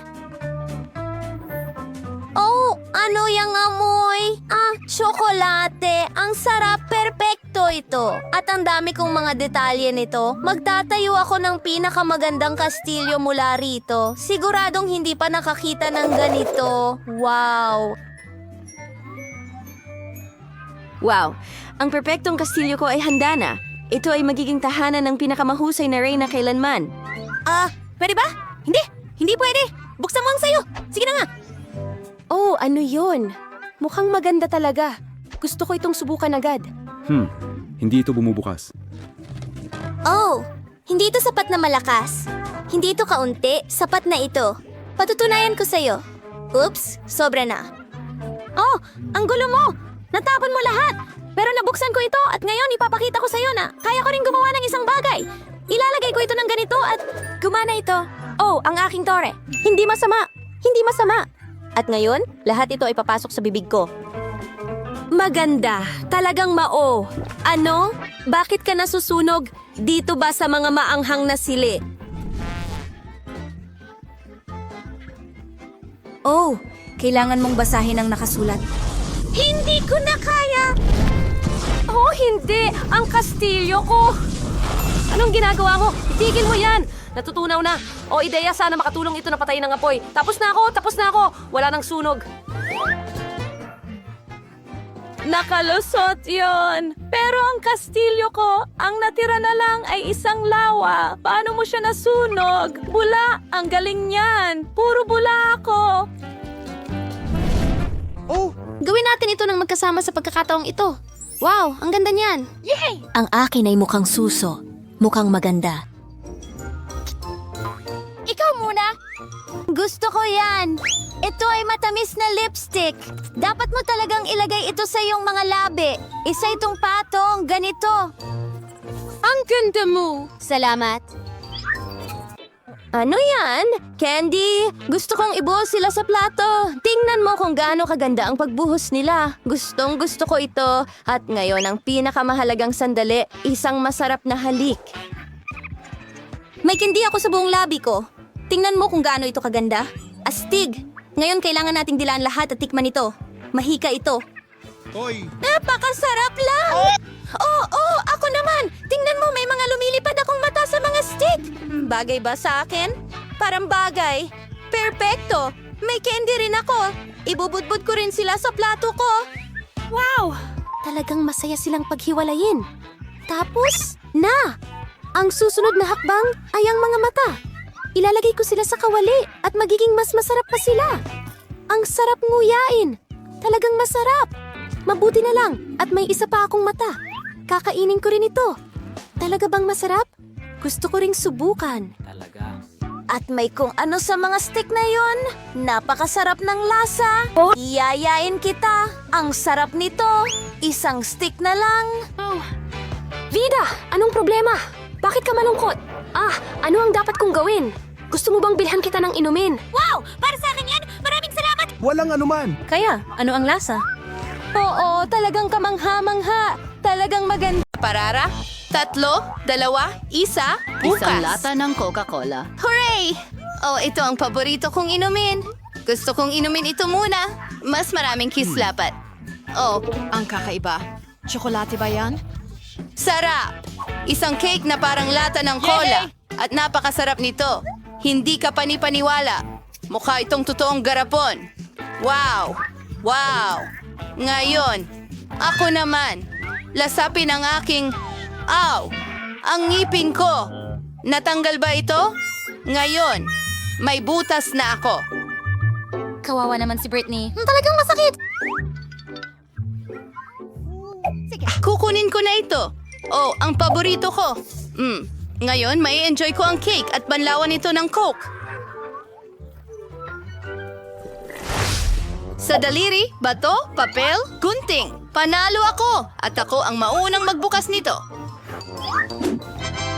Oh, ano yung amoy? Tsokolate. Ang sarap, perpekto ito. At ang dami kong mga detalye nito. Magtatayo ako ng pinakamagandang kastilyo mula rito. Siguradong hindi pa nakakita ng ganito. Wow! Wow! Ang perpektong kastilyo ko ay handa na. Ito ay magiging tahanan ng pinakamahusay na reyna kailanman. Pwede ba? Hindi! Hindi pwede! Buksan mo ang sayo! Sige na nga! Oh, ano yun? Mukhang maganda talaga. Gusto ko itong subukan agad. Hindi ito bumubukas. Oh, hindi ito sapat na malakas. Hindi ito kaunti, sapat na ito. Patutunayan ko sa'yo. Oops, sobra na. Oh, ang gulo mo! Natapon mo lahat! Pero nabuksan ko ito at ngayon ipapakita ko sa'yo na kaya ko rin gumawa ng isang bagay. Ilalagay ko ito ng ganito at gumana ito. Oh, ang aking tore. Hindi masama. Hindi masama. At ngayon, lahat ito ay papasok sa bibig ko. Maganda. Talagang mao. Ano? Bakit ka nasusunog? Dito ba sa mga maanghang na sili? Oh, kailangan mong basahin ang nakasulat. Hindi ko na kaya! Oh, hindi! Ang kastilyo ko! Anong ginagawa mo? Itigil mo yan! Natutunaw na. O, ideya, sana makatulong ito na patayin ng apoy. Tapos na ako! Tapos na ako! Wala nang sunog. Nakalusot yon. Pero ang kastilyo ko, ang natira na lang ay isang lawa. Paano mo siya nasunog? Bula! Ang galing niyan! Puro bula ako! Gawin natin ito ng magkasama sa pagkakataong ito. Wow, ang ganda niyan. Ang akin ay mukhang suso. Mukhang maganda. Ikaw muna. Gusto ko yan. Ito ay matamis na lipstick. Dapat mo talagang ilagay ito sa iyong mga labi. Isa itong patong, ganito. Ang ganda mo! Salamat. Ano yan? Candy, gusto kong ibuhos sila sa plato. Tingnan mo kung gaano kaganda ang pagbuhos nila. Gustong gusto ko ito. At ngayon ang pinakamahalagang sandali, isang masarap na halik. May candy ako sa buong labi ko. Tingnan mo kung gaano ito kaganda. Astig. Ngayon kailangan nating dilaan lahat at tikman ito. Mahika ito. Napakasarap lang! Oo, ako naman! Tingnan mo, may mga lumilipad akong mata sa mga stick! Bagay ba sa akin? Parang bagay. Perpekto! May candy rin ako. Ibubudbud ko rin sila sa plato ko. Wow! Talagang masaya silang paghiwalayin. Tapos, ang susunod na hakbang ay ang mga mata. Ilalagay ko sila sa kawali at magiging mas masarap pa sila. Ang sarap nguyain. Talagang masarap. Mabuti na lang at may isa pa akong mata. Kakainin ko rin ito. Talaga bang masarap? Gusto ko ring subukan. At may kung ano sa mga stick na yon. Napakasarap ng lasa. Iyayain kita. Ang sarap nito. Isang stick na lang. Vida, anong problema? Bakit ka malungkot? Ano ang dapat kong gawin? Gusto mo bang bilhan kita ng inumin? Wow! Para sa akin yan! Maraming salamat! Walang anuman. Kaya, ano ang lasa? Oo, talagang kamangha-mangha. Talagang maganda. Parara? 3, 2, 1, bukas. Isang lata ng Coca-Cola. Hooray! Oh, ito ang paborito kong inumin. Gusto kong inumin ito muna. Mas maraming kislapat. Oh, Ang kakaiba. Tsokolate ba yan? sarap! Isang cake na parang lata ng cola. At napakasarap nito. Hindi ka panipaniwala. Mukha itong totoong garapon. Wow! Wow! Ngayon, ako naman. Lasapin ang aking... Aw! Ang ngipin ko! Natanggal ba ito? Ngayon, may butas na ako. Kawawa naman si Britney. Talagang masakit! Kukunin ko na ito. Oh, ang paborito ko. Ngayon, may enjoy ko ang cake at banlawan ito ng Coke. Sa daliri, bato, papel, gunting. Panalo ako at ako ang maunang magbukas nito.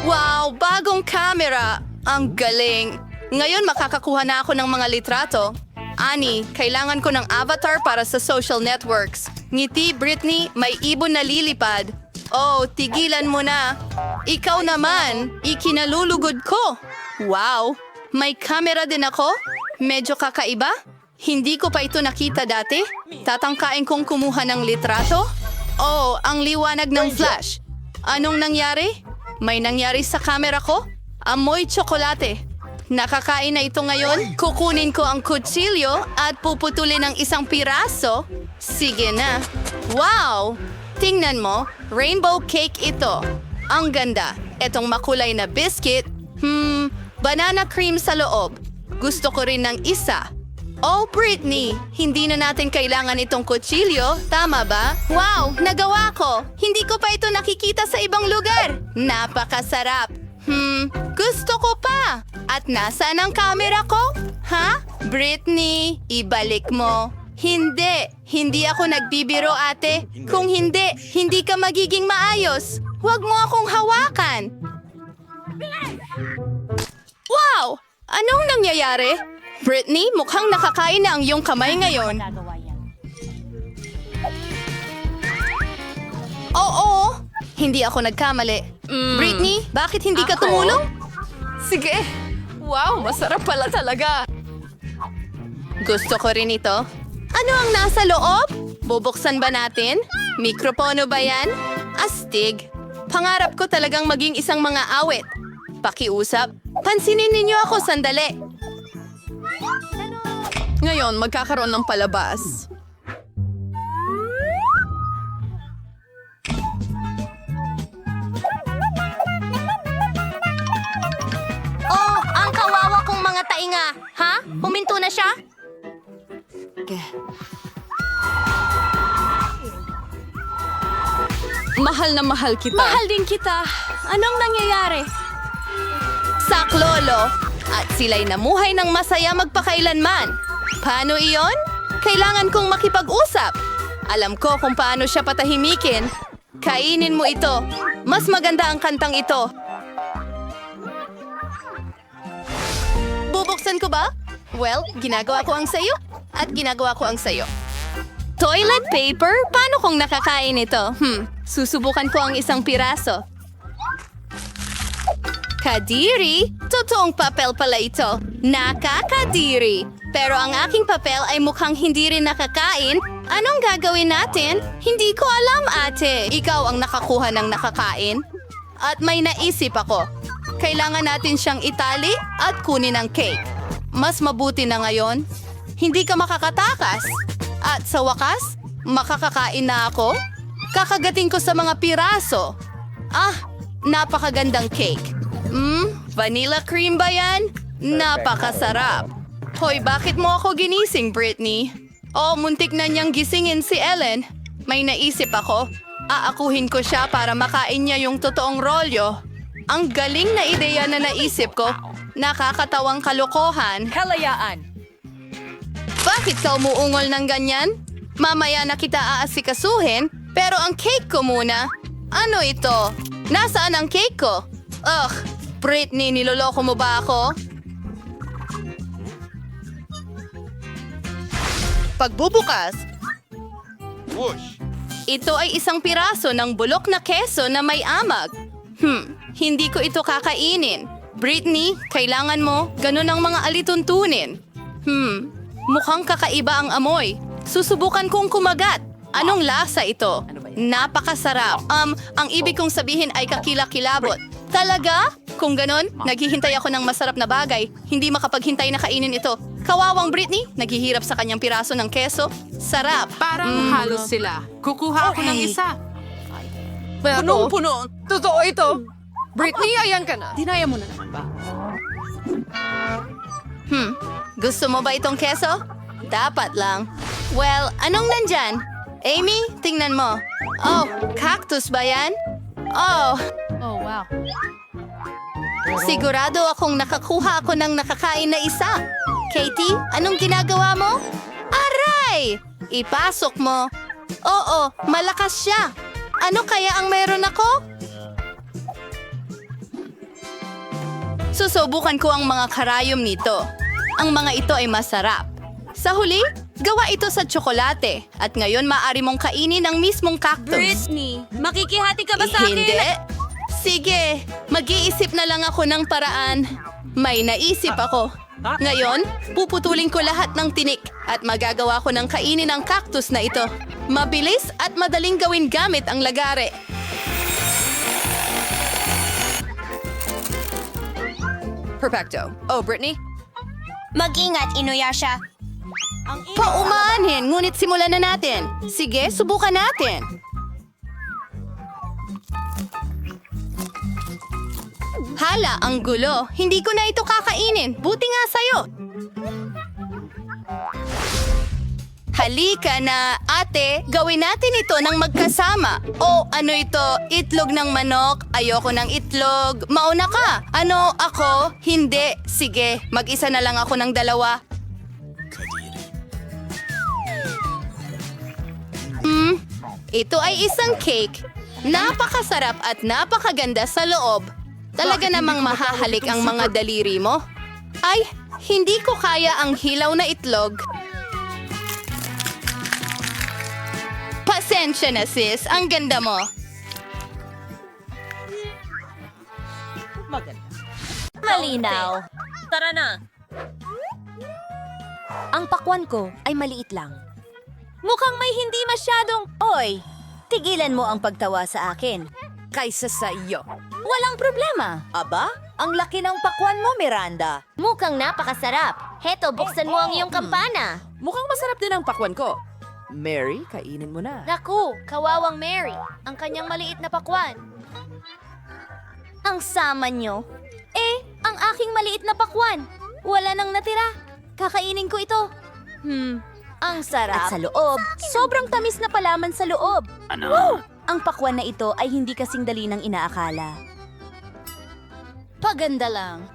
Wow, bagong camera. Ang galing. Ngayon makakakuha na ako ng mga litrato. Ani, kailangan ko ng avatar para sa social networks. Ngiti, Britney, may ibon na lilipad. Oh, tigilan mo na. Ikaw naman, ikinalulugod ko. Wow, may camera din ako? Medyo kakaiba? Hindi ko pa ito nakita dati. Tatangkain kong kumuha ng litrato? Oh, ang liwanag ng flash. Anong nangyari? May nangyari sa camera ko? Amoy tsokolate. Nakakain na ito ngayon? Kukunin ko ang kutsilyo at puputulin ng isang piraso? Sige na. Wow! Tingnan mo, rainbow cake ito. Ang ganda. Etong makulay na biscuit. Banana cream sa loob. Gusto ko rin ng isa. Oh, Britney! Hindi na natin kailangan itong kutsilyo, tama ba? Wow! Nagawa ko! Hindi ko pa ito nakikita sa ibang lugar! Napakasarap! Gusto ko pa! At nasaan ang camera ko? Ha? Britney, ibalik mo. Hindi! Hindi ako nagbibiro, ate. Kung hindi, hindi ka magiging maayos. Huwag mo akong hawakan! Wow! Anong nangyayari? Britney, mukhang nakakain na ang iyong kamay ngayon. Oo, hindi ako nagkamali. Britney, bakit hindi ka tumulong? Sige. Wow, masarap pala talaga. Gusto ko rin ito. Ano ang nasa loob? Bubuksan ba natin? Mikropono ba yan? Astig. Pangarap ko talagang maging isang mga awit. Pakiusap. Pansinin ninyo ako sandali. Ngayon, magkakaroon ng palabas. Oh, ang kawawa kong mga tainga. Ha? Huminto na siya? Mahal na mahal kita. Mahal din kita. Anong nangyayari? Saklolo. At sila'y namuhay ng masaya magpakailanman. Paano iyon? Kailangan kong makipag-usap. Alam ko kung paano siya patahimikin. Kainin mo ito. Mas maganda ang kantang ito. Bubuksan ko ba? Well, ginagawa ko ang sayo. At ginagawa ko ang sayo. Toilet paper? Paano kung nakakain ito? Susubukan ko ang isang piraso. Kadiri? Totoong papel pala ito. Nakakadiri. Pero ang aking papel ay mukhang hindi rin nakakain. Anong gagawin natin? Hindi ko alam, ate. Ikaw ang nakakuha ng nakakain? At may naisip ako. Kailangan natin siyang itali at kunin ang cake. Mas mabuti na ngayon. Hindi ka makakatakas. At sa wakas, makakakain na ako. Kakagating ko sa mga piraso. Napakagandang cake. Vanilla cream ba yan? Napakasarap. Hoy, bakit mo ako ginising, Britney? Oh, muntik na niyang gisingin si Ellen. May naisip ako. Aakuhin ko siya para makain niya yung totoong rolyo. Ang galing na ideya na naisip ko. Nakakatawang kalokohan. Kalayaan. Bakit ka umuungol ng ganyan? Mamaya na kita aasikasuhin, pero ang cake ko muna. Ano ito? Nasaan ang cake ko? Ugh, Britney, niloloko mo ba ako? Pagbubukas, ito ay isang piraso ng bulok na keso na may amag. Hindi ko ito kakainin. Britney, kailangan mo ganun ang mga alituntunin. Mukhang kakaiba ang amoy. Susubukan kong kumagat. Anong lasa ito? Napakasarap. Ang ibig kong sabihin ay kakilakilabot. Talaga? Kung ganon, naghihintay ako ng masarap na bagay. Hindi makapaghintay na kainin ito. Kawawang Britney, naghihirap sa kanyang piraso ng keso. Sarap. Parang halos sila. Kukuha ako ng isa. Punong-puno. Totoo ito. Britney, ayan ka na. Dinaya mo na naman ba? Gusto mo ba itong keso? Dapat lang. Well, anong nandyan? Amy, tingnan mo. Oh, cactus ba yan? Oh, wow. sigurado akong nakakuha ako ng nakakain na isa. Katie, anong ginagawa mo? Aray! Ipasok mo. Oo, malakas siya. Ano kaya ang meron ako? Susubukan ko ang mga karayom nito. Ang mga ito ay masarap. Sa huli, gawa ito sa tsokolate. At ngayon maaari mong kainin ang mismong cactus. Britney, makikihati ka ba sa akin? Hindi. Sige, mag-iisip na lang ako ng paraan. May naisip ako. Ngayon, puputulin ko lahat ng tinik at magagawa ko ng kainin ang cactus na ito. Mabilis at madaling gawin gamit ang lagare. Perfecto. Oh, Britney? Mag-ingat, Inuyasha. Paumaanhin, ngunit simulan na natin. Sige, subukan natin. Hala, ang gulo. Hindi ko na ito kakainin. Buti nga sa'yo. Halika na, ate. Gawin natin ito ng magkasama. O, ano ito? Itlog ng manok? Ayoko ng itlog. Mauna ka. Ano, ako? Hindi. Sige, mag-isa na lang ako ng dalawa. Ito ay isang cake. Napakasarap at napakaganda sa loob. Talaga namang mahahalik ang mga daliri mo. Ay, hindi ko kaya ang hilaw na itlog. Pasensya na sis, ang ganda mo. Malinaw. Tara na. Ang pakwan ko ay maliit lang. Mukhang may hindi masyadong... Oy, tigilan mo ang pagtawa sa akin. Kaysa sa iyo. Walang problema. Aba, ang laki ng pakwan mo, Miranda. Mukhang napakasarap. Heto, buksan mo ang iyong kampana. Mukhang masarap din ang pakwan ko. Mary, kainin mo na. Naku, kawawang Mary. Ang kanyang maliit na pakwan. Ang sama nyo. Ang aking maliit na pakwan. Wala nang natira. Kakainin ko ito. Ang sarap. At sa loob, sobrang tamis na palaman sa loob. Ano? Ang pakwan na ito ay hindi kasing dali ng inaakala. Paganda lang.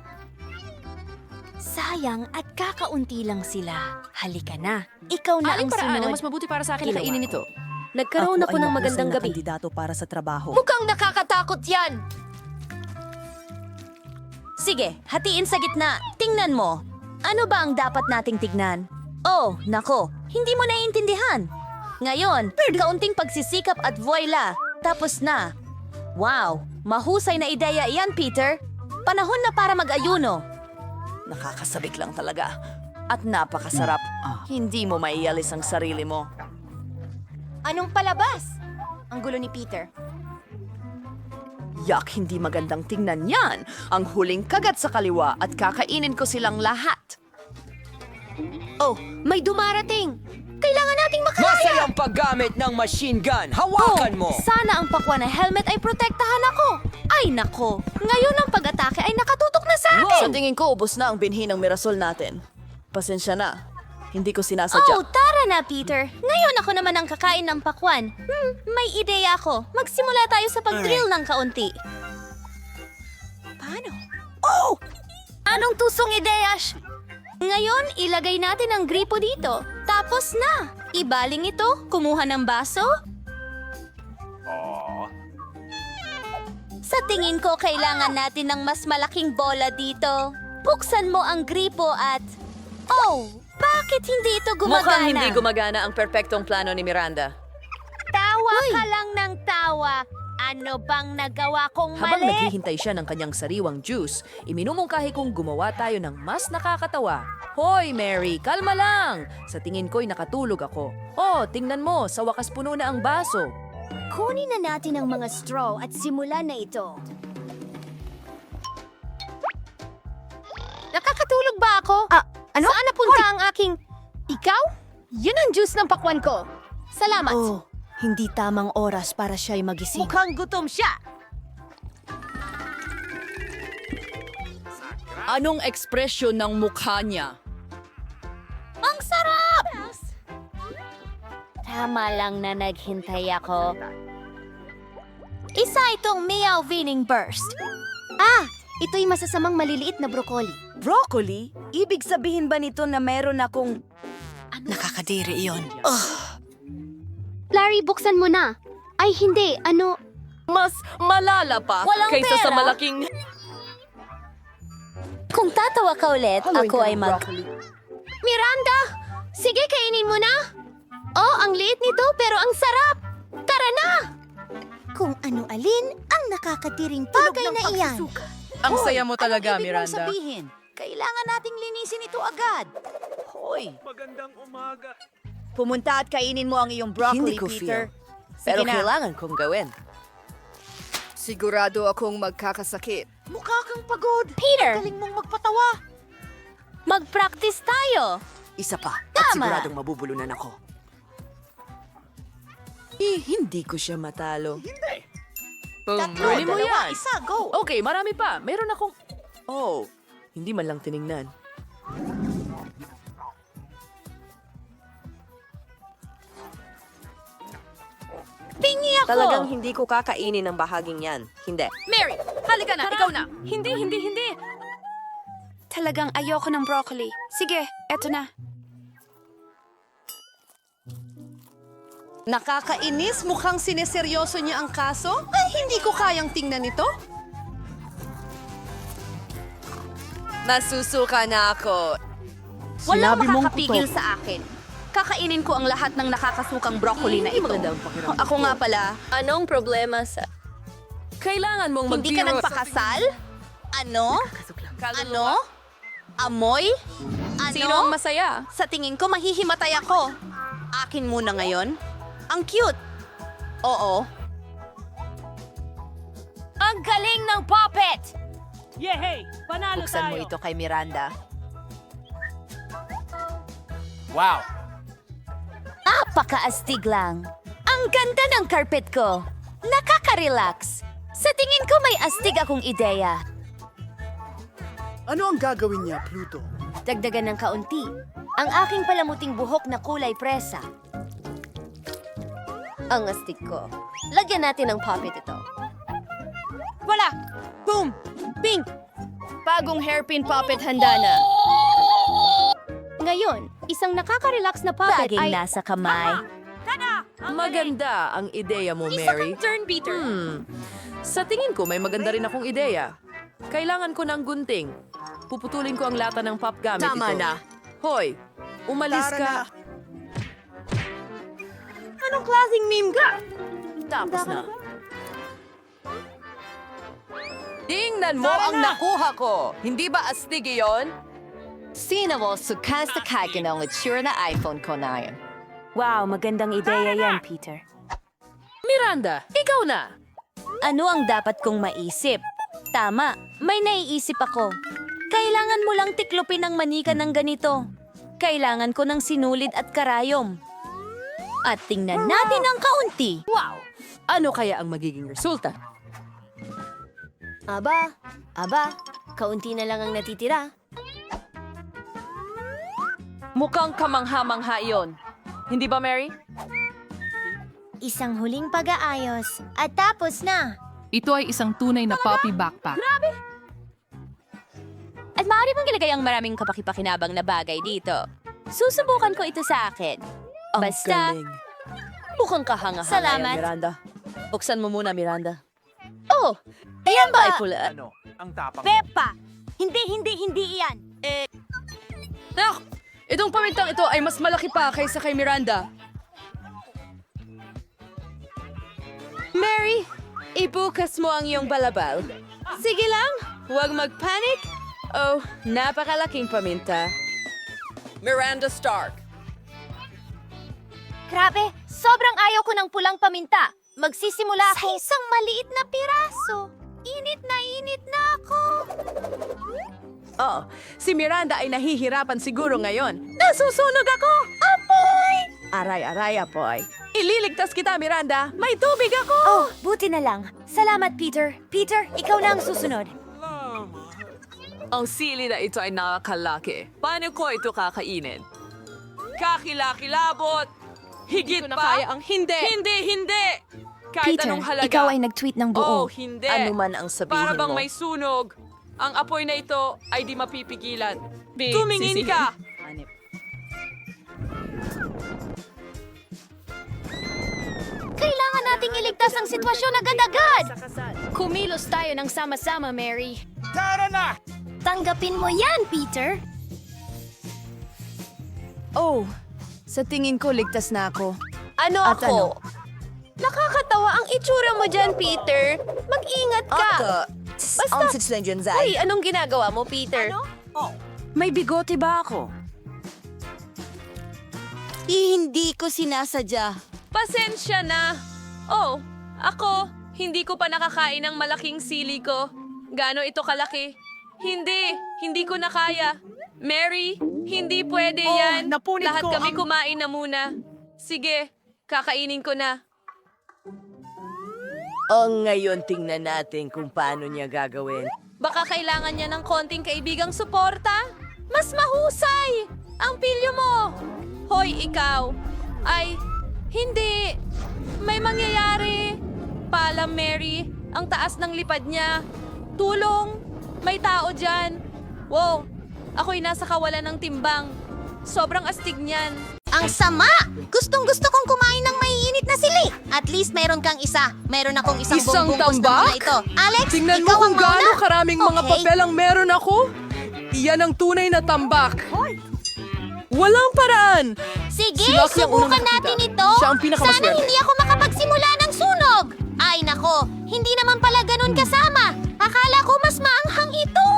Sayang at kakaunti lang sila. Halika na. Ikaw na ang sunod. mabuti para sa akin na kainin ito. Nagkaroon ako ng magandang gabi. kandidato para sa trabaho. Mukhang nakakatakot yan. Sige, hatiin sa gitna. Tingnan mo. Ano ba ang dapat nating tignan? Oh, nako. Hindi mo naiintindihan. Ngayon, kaunting pagsisikap at voila. Tapos na. Wow, mahusay na ideya iyan, Peter. Panahon na para mag-ayuno. Nakakasabik lang talaga. At napakasarap. Hindi mo maialis ang sarili mo. Anong palabas? Ang gulo ni Peter. Yak, hindi magandang tingnan yan. Ang huling kagat sa kaliwa at kakainin ko silang lahat. Oh, may dumarating. Kailangan nating makalaya. Masayang paggamit ng machine gun. Hawakan mo! Sana ang pakwan na helmet ay protektahan ako. Ay nako, ngayon ang pag-atake ay nakatutok na sa akin. Sa tingin ko, ubos na ang binhi ng Mirasol natin. Pasensya na. Hindi ko sinasadya. Oh, tara na, Peter. Ngayon ako naman ang kakain ng pakwan. May ideya ako. Magsimula tayo sa pag-drill ng kaunti. Paano? Oh! Anong tusong ideya? Ngayon, ilagay natin ang gripo dito. Tapos na. Ibaling ito, kumuha ng baso. Sa tingin ko, kailangan natin ng mas malaking bola dito. Buksan mo ang gripo at... Oh! Bakit hindi ito gumagana? Mukhang hindi gumagana ang perpektong plano ni Miranda. Tawa ka lang ng tawa. Ano bang nagawa kong Habang mali? naghihintay siya ng kanyang sariwang juice, iminumungkahi kong gumawa tayo ng mas nakakatawa. Hoy, Mary, kalma lang! Sa tingin ko'y nakatulog ako. Oh, tingnan mo, sa wakas puno na ang baso. Kunin na natin ang mga straw at simulan na ito. Nakakatulog ba ako? Ano? Saan napunta ang aking... Ikaw? Yun ang juice ng pakwan ko. Salamat. Oh, hindi tamang oras para siya'y magising. Mukhang gutom siya. Anong ekspresyon ng mukha niya? Ang sarap! Tama lang na naghintay ako. Isa itong meow winning burst. Ito'y masasamang maliliit na broccoli. Broccoli? Ibig sabihin ba nito na meron akong... Nakakadiri iyon. Larry, buksan mo na. Ay, hindi. Ano? Mas malala pa Walang kaysa sa pera. malaking... Kung tatawa ka ulit, ako ay Miranda! Sige, kainin mo na. Oh, ang liit nito pero ang sarap. Tara na! Kung ano-alin ang nakakatiring tulog ng pagsusuka. Ang saya mo talaga, Miranda. Sabihin? Kailangan nating linisin ito agad. Hoy, Pumunta at kainin mo ang iyong broccoli, hindi ko Peter. feel. Pero na. kailangan kong gawin. Sigurado akong magkakasakit. Mukha kang pagod. Peter! Galing mong magpatawa. Mag-practice tayo. Isa pa, at Tama. siguradong mabubulunan ako. Hindi ko siya matalo. Huli mo yan. Isa, go. Okay, marami pa. Meron akong... Oh, hindi man lang tiningnan. Pingi ako! Talagang hindi ko kakainin ang bahaging yan. Hindi. Mary, halika na, ikaw na. Hindi. Talagang ayoko ng broccoli. Sige, eto na. Nakakainis, mukhang sineseryoso niya ang kaso. Ay, hindi ko kayang tingnan ito. Masusuka na ako. Walang makakapigil sa akin. Kakainin ko ang lahat ng nakakasukang broccoli na ito. Ako nga pala. Anong problema sa... Kailangan mong Hindi ka magbiro nagpakasal? Ano? Ano? Amoy? Ano? Sino ang masaya? Sa tingin ko, mahihimatay ako. Akin muna ngayon. Ang cute. Oo. Ang galing ng puppet! Buksan mo ito kay Miranda. Wow! Napakaastig lang. Ang ganda ng carpet ko. Nakaka-relax. Sa tingin ko may astig akong ideya. Ano ang gagawin niya, Pluto? Dagdagan ng kaunti. Ang aking palamuting buhok na kulay presa. Ang astig ko. Lagyan natin ng puppet ito. Wala! Boom! Pink! Bagong hairpin puppet handa na. Ngayon, isang nakaka-relax na puppet ay nasa kamay. Maganda ang ideya mo, Mary. Turn, Peter. Sa tingin ko, may maganda rin akong ideya. Kailangan ko ng gunting. Puputulin ko ang lata ng pop gamit Tama ito. na. Hoy, umalis Tara ka. na. Anong klaseng meme ka? Tapos na. Tingnan mo ang nakuha ko. Hindi ba astig iyon? Sino mo sukas na kaganong itsura na iPhone ko na yun? Wow, magandang ideya yan, Peter. Miranda, ikaw na. Ano ang dapat kong maisip? Tama, may naiisip ako. Kailangan mo lang tiklopin ang manika ng ganito. Kailangan ko ng sinulid at karayom. At tingnan natin ang kaunti. Wow! Ano kaya ang magiging resulta? Aba, kaunti na lang ang natitira. Mukhang kamangha-mangha iyon. Hindi ba, Mary? Isang huling pag-aayos at tapos na. Ito ay isang tunay na puppy backpack. At maaari mong ilagay ang maraming kapakipakinabang na bagay dito. Susubukan ko ito sa akin. Basta, Galing. Mukhang kahanga-hanga Salamat. yan, Miranda. Buksan mo muna, Miranda. oh, ayan ba? Ay, pula. Ano? Ang tapang. Peppa! Hindi iyan. Itong pamintang ito ay mas malaki pa kaysa kay Miranda. Mary, ibukas mo ang iyong balabal. Sige lang, huwag mag-panic. Oh, napakalaking paminta. Miranda Stark. Grabe, sobrang ayaw ko ng pulang paminta. Magsisimula ako. Sa isang maliit na piraso. Init na ako. Oh, si Miranda ay nahihirapan siguro ngayon. Nasusunog ako! Aray, apoy. Ililigtas kita, Miranda. May tubig ako! Oh, buti na lang. Salamat, Peter. Peter, ikaw na ang susunod. Ang sili na ito ay nakakalaki. Paano ko ito kakainin? Kakilakilabot! Higit Hindi ko na pa! kaya ang hindi. Hindi! Kahit Peter, anong halaga. ikaw ay nag-tweet ng buo. Oh, hindi. Ano man ang sabihin Para bang mo. may sunog. Ang apoy na ito ay di mapipigilan. Tumingin ka! Kailangan nating iligtas ang sitwasyon agad-agad. Kumilos tayo ng sama-sama, Mary. Tara na! Tanggapin mo yan, Peter. Oh, sa tingin ko ligtas na ako. Ano At ako? Nakakatawa ang itsura mo dyan, Peter. Mag-ingat ka. Basta, Uy, anong ginagawa mo, Peter? May bigote ba ako? Hindi ko sinasadya. Pasensya na. Oh, ako, hindi ko pa nakakain ng malaking sili ko. Gaano ito kalaki? Hindi ko na kaya. Mary, hindi pwede yan. napunit Lahat ko kami ang- kumain na muna. Sige, kakainin ko na. O ngayon tingnan natin kung paano niya gagawin. Baka kailangan niya ng konting kaibigang suporta? Mas mahusay! Ang pilyo mo! Hoy, ikaw! Ay, hindi! May mangyayari! Paalam, Mary. Ang taas ng lipad niya. Tulong! May tao dyan. Wow! Ako'y nasa kawalan ng timbang. Sobrang astig niyan. Ang sama! Gustong-gusto kong kumain ng maiinit na sili. At least meron kang isa. Meron akong isang Isang bongbong gusto tambak? mo na ito. Alex, Tingnan mo ikaw kung ang mauna. gaano karaming mga Okay. papel ang meron ako. Iyan ang tunay na tambak. Walang paraan! Sige, Si Lucky ang unang subukan nakakita. natin ito. Siya ang pinakamaswerte. Sana hindi ako makapagsimula ng sunog. Ay nako, hindi naman pala ganun kasama. Akala ko mas maanghang ito.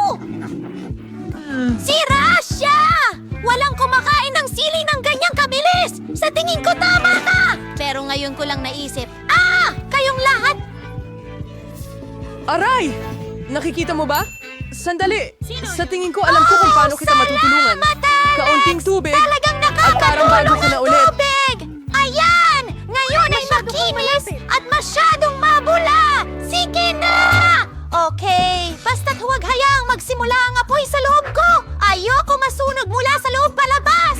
Si Rasha! Walang kumakain ng sili ng ganyang kabilis! Sa tingin ko tama ka! Pero ngayon ko lang naisip, kayong lahat! Aray! Nakikita mo ba? Sandali! Sa tingin ko, alam ko kung paano kita matutulungan. Salamat, Alex! Kaunting tubig Talagang at parang bago nakakatulong ka na ang ulit. tubig! Ayan! Ngayon ay makinis at masyadong mabula! Sige na! Okay, basta't huwag hayaang magsimula ang apoy sa loob ko! Ayoko masunog mula sa loob palabas!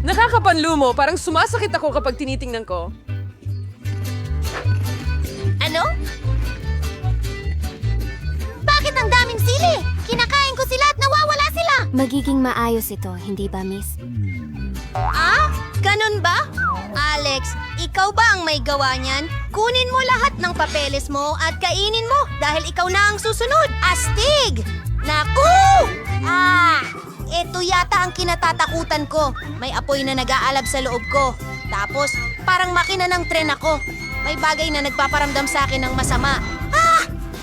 Nakakapanlo mo, parang sumasakit ako kapag tinitingnan ko. Ano? Bakit ang daming sili? Kinakain ko sila at nawawala sila! Magiging maayos ito, hindi ba, miss? Ganun ba? Alex, ikaw ba ang may gawa niyan? Kunin mo lahat ng papeles mo at kainin mo dahil ikaw na ang susunod. Astig! Naku! Ito yata ang kinatatakutan ko. May apoy na nag-aalab sa loob ko. Tapos, parang makina ng tren ako. May bagay na nagpaparamdam sa akin ng masama.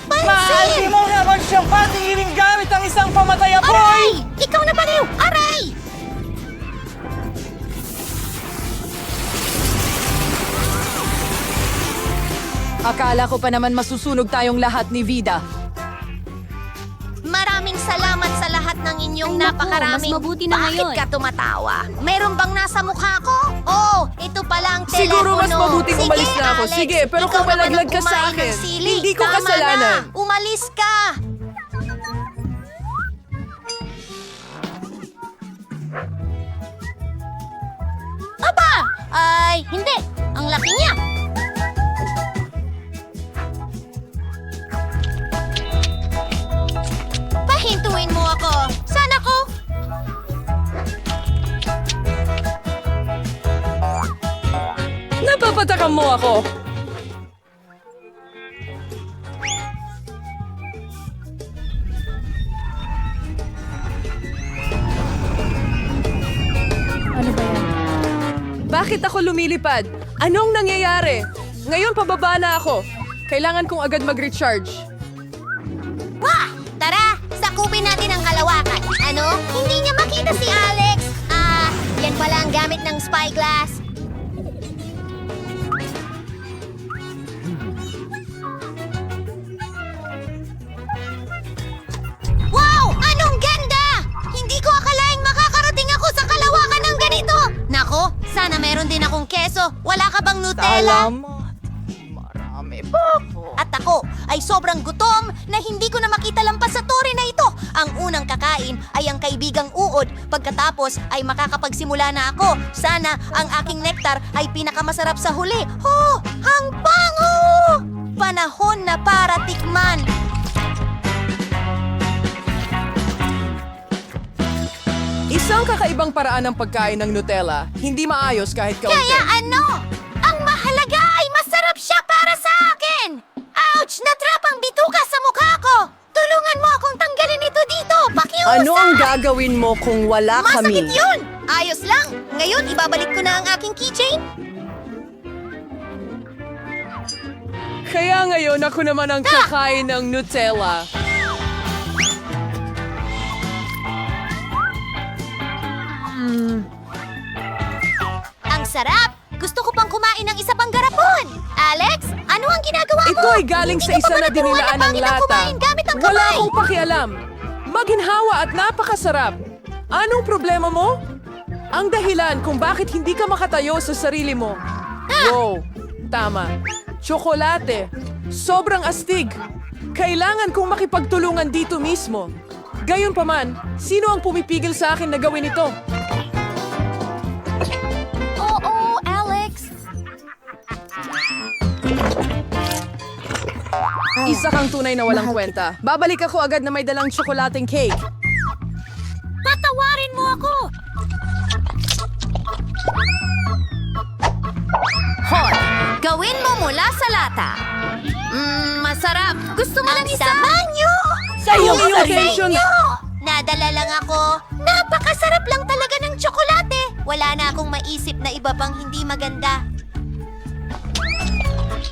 Pansin! mo naman siyang patiiling gamit ang isang pamatay Aray! Ikaw na baliw! Aray! Akala ko pa naman masusunog tayong lahat ni Vida. Maraming salamat sa lahat ng inyong Ay, naku, napakaraming... mas mabuti na Bakit ngayon. ka tumatawa? Meron bang nasa mukha ko? Oh, ito pala ang telepono. Siguro mas mabuting umalis na ako. Alex, Sige, pero ikaw kung naman ang malaglag ka sa kumain ng akin, sili. hindi ko Tama kasalanan. Na. Umalis ka! Aba! Ay, hindi. Ang laki niya. Pahintuin mo ako. Sana ko. Napapatakan mo ako! Ano ba yan? Bakit ako lumilipad? Anong nangyayari? Ngayon pababa na ako. Kailangan kong agad mag-recharge. Wah! Tara, sakupin natin ang kalawakan. Ano? Hindi niya makita si Alex. Yan pala ang gamit ng spyglass. Wow! Anong ganda! Hindi ko akalaing makakarating ako sa kalawakan ng ganito. Nako, sana meron din akong keso. Wala ka bang Nutella? Marami pa po. At ako ay sobrang gutom na hindi ko na makita lampas sa tore na ito. Ang unang kakain ay ang kaibigang uod. Pagkatapos ay makakapagsimula na ako. Sana ang aking nektar ay pinakamasarap sa huli. Oh, ang bango! Panahon na para tikman. Isang kakaibang paraan ng pagkain ng Nutella. Hindi maayos kahit kaunti. Kaya ano? Ang mahalaga ay masarap siya para sa akin! Ouch! Natrap ang bituka sa mukha ko! Tulungan mo akong tanggalin ito dito! Pakiusap! Ano ang gagawin mo kung wala kami? Masakit yun! Ayos lang! Ngayon, ibabalik ko na ang aking keychain. Kaya ngayon ako naman ang kakain ng Nutella. Ang sarap! Gusto ko pang kumain ng isa pang garapon! Alex, ano ang ginagawa mo? Ito ay galing sa Hindi isa ko ba na dinilaan naturuan ng na pangit ang lata. kumain gamit ang Wala kamay? akong pakialam. Maginhawa at napakasarap. Anong problema mo? Ang dahilan kung bakit hindi ka makatayo sa sarili mo. Wow, tama. Tsokolate. Sobrang astig. Kailangan kong makipagtulungan dito mismo. Gayunpaman, sino ang pumipigil sa akin na gawin ito? Oo, Alex! Isa kang tunay na walang kwenta. Babalik ako agad na may dalang tsokolating cake. Patawarin mo ako! Hoy! Gawin mo mula sa lata. Masarap. Gusto mo lang isa? Sa banyo! Sayang iyong atensyon. Nadala lang ako. Napakasarap lang talaga ng tsokolate. Wala na akong maisip na iba pang hindi maganda.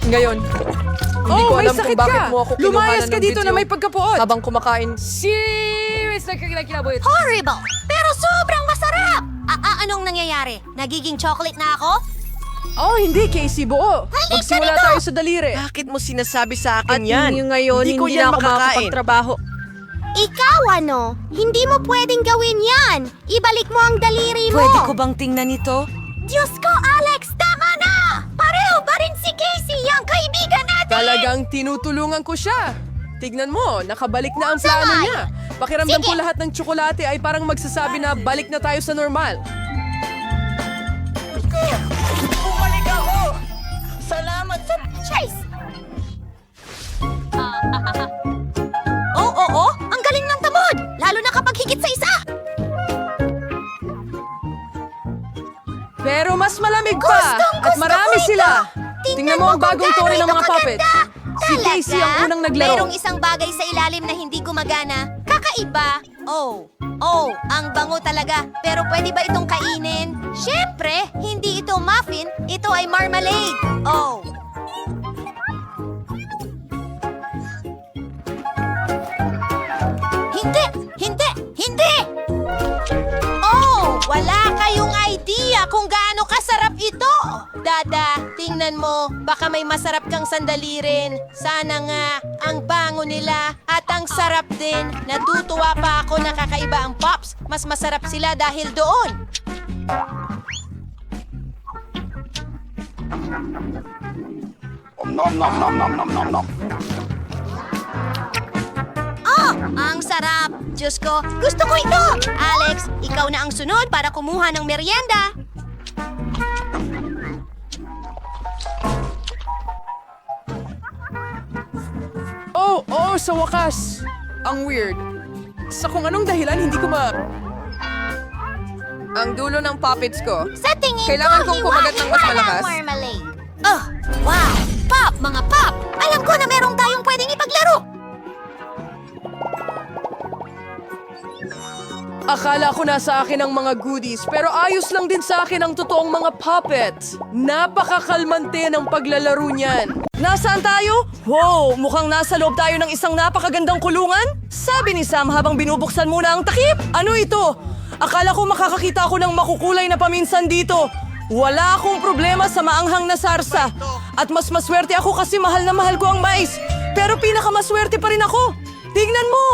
Ngayon, hindi ko alam kung bakit mo ako kinuhanan Lumayas ka ng dito video na may pagkapuot. habang kumakain. Serious na kinabuhi. Horrible! Pero sobrang masarap! Anong nangyayari? Nagiging chocolate na ako? Oh, hindi, Casey, buo. Magsimula tayo sa daliri. Bakit mo sinasabi sa At akin yan? ngayon, Hindi ko hindi yan na ako makakain. makakapagtrabaho. Ikaw ano? Hindi mo pwedeng gawin yan! Ibalik mo ang daliri mo! Pwede ko bang tingnan ito? Diyos ko, Alex! Tama na! Pareho pa rin si Casey, ang kaibigan natin! Talagang tinutulungan ko siya. Tignan mo, nakabalik na ang plano Sabay. niya. Pakiramdam Sige. ko lahat ng tsokolate ay parang magsasabi na balik na tayo sa normal. Bumalik ako! Salamat sa... Chase! Oo, ang galing ng tamod! Lalo na kapag higit sa isa! Pero mas malamig pa at marami sila. Tingnan mo ang bagong toy ng mga puppets. Si Casey ang unang naglaro. Mayroong isang bagay sa ilalim na hindi gumagana. Kakaiba. Oh, ang bango talaga. Pero pwede ba itong kainin? Siyempre, hindi ito muffin. Ito ay marmalade. Oh. Hindi! Oh, wala kayong idea kung gaano kasarap ito. Dada, tingnan mo, baka may masarap kang sandali rin. Sana nga, ang bango nila at ang sarap din. Natutuwa pa ako na kakaiba ang Pops. Mas masarap sila dahil doon. Oh, ang sarap! Diyos ko, gusto ko ito! Alex, ikaw na ang sunod para kumuha ng merienda. Oo, sa wakas. Ang weird. Sa kung anong dahilan, hindi ko Ang dulo ng puppets ko. Sa tingin Kailangan ko, kong kumagat ng mas hiwa-hiwa malakas. ng marmalade. Oh, wow! Pop, mga pop! Alam ko na merong tayong pwedeng ipaglaro! Akala ko na sa akin ang mga goodies, pero ayos lang din sa akin ang totoong mga puppets. Napakakalmante ng paglalaro niyan. Nasaan tayo? Wow, mukhang nasa loob tayo ng isang napakagandang kulungan. Sabi ni Sam habang binubuksan muna ang takip. Ano ito? Akala ko makakakita ako ng makukulay na paminsan dito. Wala akong problema sa maanghang na sarsa. At mas maswerte ako kasi mahal na mahal ko ang mais. Pero pinakamaswerte pa rin ako. Tignan mo!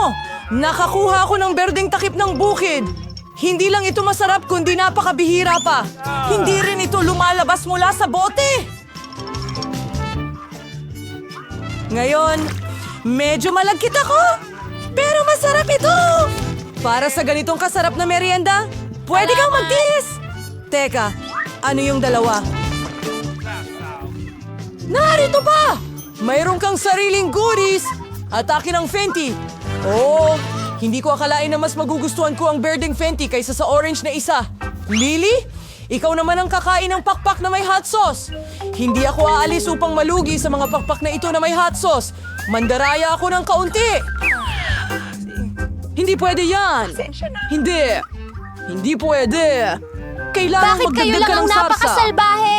Nakakuha ako ng berdeng takip ng bukid. Hindi lang ito masarap kundi napakabihira pa. Hindi rin ito lumalabas mula sa bote. Ngayon, medyo malagkit ako. Pero masarap ito. Para sa ganitong kasarap na merienda, pwede kang magtiis. Teka, ano yung dalawa? Narito pa! Mayroon kang sariling goodies at akin ang Fenty. Oh, hindi ko akalain na mas magugustuhan ko ang berdeng Fenty kaysa sa orange na isa. Lily? Ikaw naman ang kakain ng pakpak na may hot sauce. Hindi ako aalis upang malugi sa mga pakpak na ito na may hot sauce. Mandaraya ako ng kaunti. Hindi pwede yan. Hindi. Hindi pwede. Kailangan Bakit kayo magdagdag lang ka ang ng sarsa. napakasalbahe?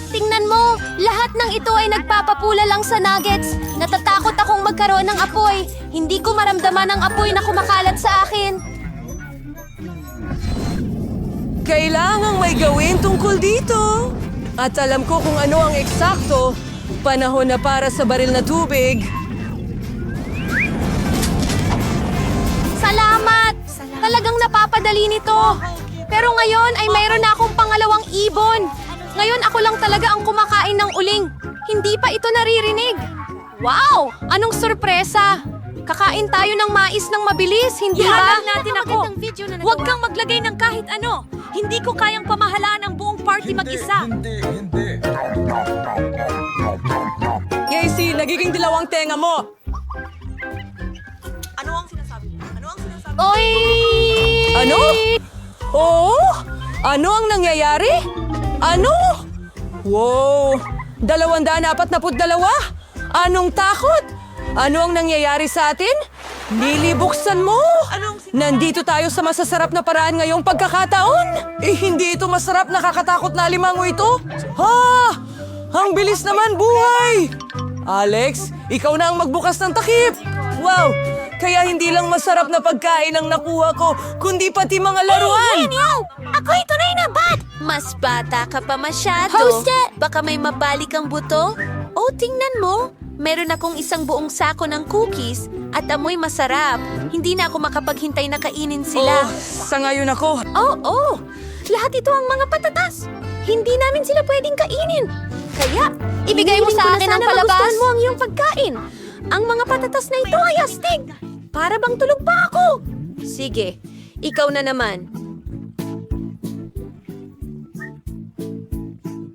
Tingnan mo, lahat ng ito ay nagpapapula lang sa nuggets. Natatakot akong magkaroon ng apoy. Hindi ko maramdaman ang apoy na kumakalat sa akin. Kailangang may gawin tungkol dito. At alam ko kung ano ang eksakto. Panahon na para sa baril na tubig. Salamat! Talagang napapadali nito. Pero ngayon ay mayroon na akong pangalawang ibon. Ngayon ako lang talaga ang kumakain ng uling. Hindi pa ito naririnig. Wow! Anong sorpresa! Kakain tayo ng mais ng mabilis, hindi ba? Ihalang natin ako. Huwag kang maglagay ng kahit ano. Hindi ko kayang pamahalaan ang buong party mag-isa. Casey, nagiging dilawang tenga mo. Oy! Ano? Oo? Ano ang nangyayari? Ano? Wow! 242? Anong takot? Ano ang nangyayari sa atin? Lily, buksan mo! Nandito tayo sa masasarap na paraan ngayong pagkakataon. Hindi ito masarap, nakakatakot na alimango ito. Ha! Ang bilis naman buhay! Alex, ikaw na ang magbukas ng takip. Wow! Kaya hindi lang masarap na pagkain ang nakuha ko, kundi pati mga laruan. Ako'y tunay na bat! Mas bata ka pa masyado. Baka may mabalik ang buto. Oh, tingnan mo. Meron akong isang buong sako ng cookies at amoy masarap. Hindi na ako makapaghintay na kainin sila. Sa ngayon ako. Oo, lahat ito ang mga patatas. Hindi namin sila pwedeng kainin. Kaya, Ibigay mo sa akin ang palabas. Magustuhan mo ang iyong pagkain. Ang mga patatas na ito ay astig. Para bang tulog pa ako. Sige, ikaw na naman.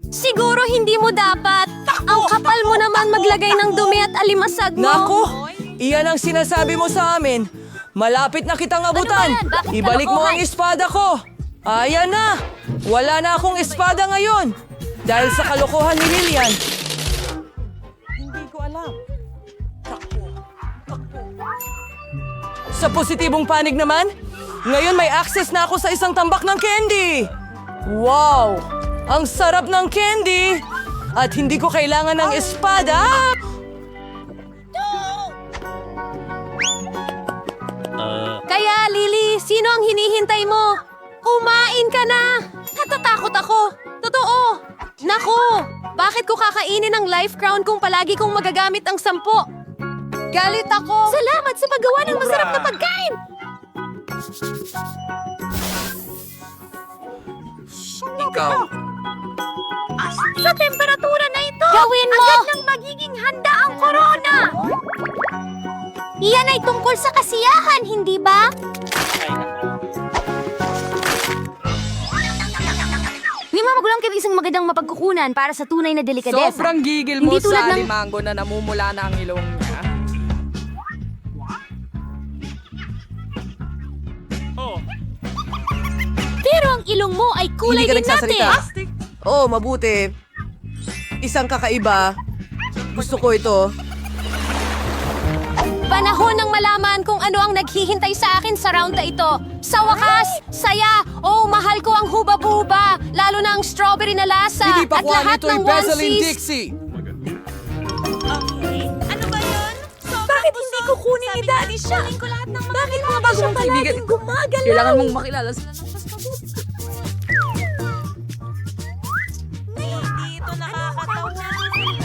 Siguro hindi mo dapat. Ang kapal mo naman maglagay ng dumi at alimasag mo. Nako, iyan ang sinasabi mo sa amin. Malapit na kitang abutan. Ano ba yan? Bakit Ibalik mo kalokohan? ang espada ko. Ayan na. Wala na akong espada ngayon. Dahil sa kalokohan ni Lilian. Hindi ko alam. Sa positibong panig naman, ngayon may access na ako sa isang tambak ng candy. Wow! Ang sarap ng candy! At hindi ko kailangan ng espada. Kaya, Lily, sino ang hinihintay mo? Kumain ka na! Natatakot ako! Totoo! Naku! Bakit ko kakainin ang life crown kung palagi kong magagamit ang 10? Galit ako! Salamat sa paggawa ng masarap na pagkain! Ikaw. Sa temperatura na ito! Gawin mo! Agad nang magiging handa ang corona! Iyan ay tungkol sa kasiyahan, hindi ba? May mga magulang kayo isang magandang mapagkukunan para sa tunay na delikadesa. Sobrang gigil mo Hindi tulad sa ng- limango na namumula na ang ilong niya. Pero ang ilong mo ay kulay din natin! Oh, mabuti. Isang kakaiba. Gusto ko ito. Panahon ng malaman kung ano ang naghihintay sa akin sa round na ito. Sa wakas, saya, oh mahal ko ang huba-buba, lalo na ang strawberry na lasa Hindi pa at kuha lahat nito ng yung Vaseline onesies. Dixie. Ano ba yun? Bakit hindi ko kunin ni Daddy siya? Bakit mga bago mong kaibigan gumagalaw? Kailangan mong makilala sa... Hindi ito nakakatawa.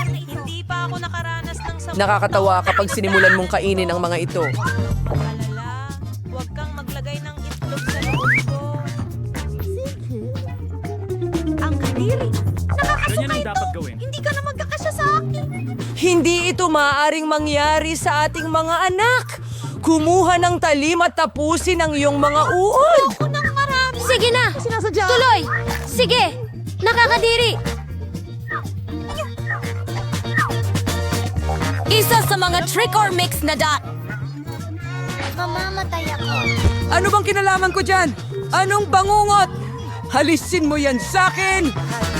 Hindi pa ako nakaranas ng sa Nakakatawa kapag sinimulan mong kainin ang mga ito. alala. Huwag kang maglagay ng itlog sa loob ko. Ang kadiri. Nakakasuka ito. Hindi ka na magkakasya sa akin. Hindi ito maaaring mangyari sa ating mga anak. Kumuha ng talim at tapusin ang iyong mga uod. Sige na. Tuloy. Sige. Nakakadiri. Isa sa mga trick or mix na dot. Mamamatay ako. Ano bang kinalaman ko dyan? Anong bangungot? Halisin mo yan sa akin!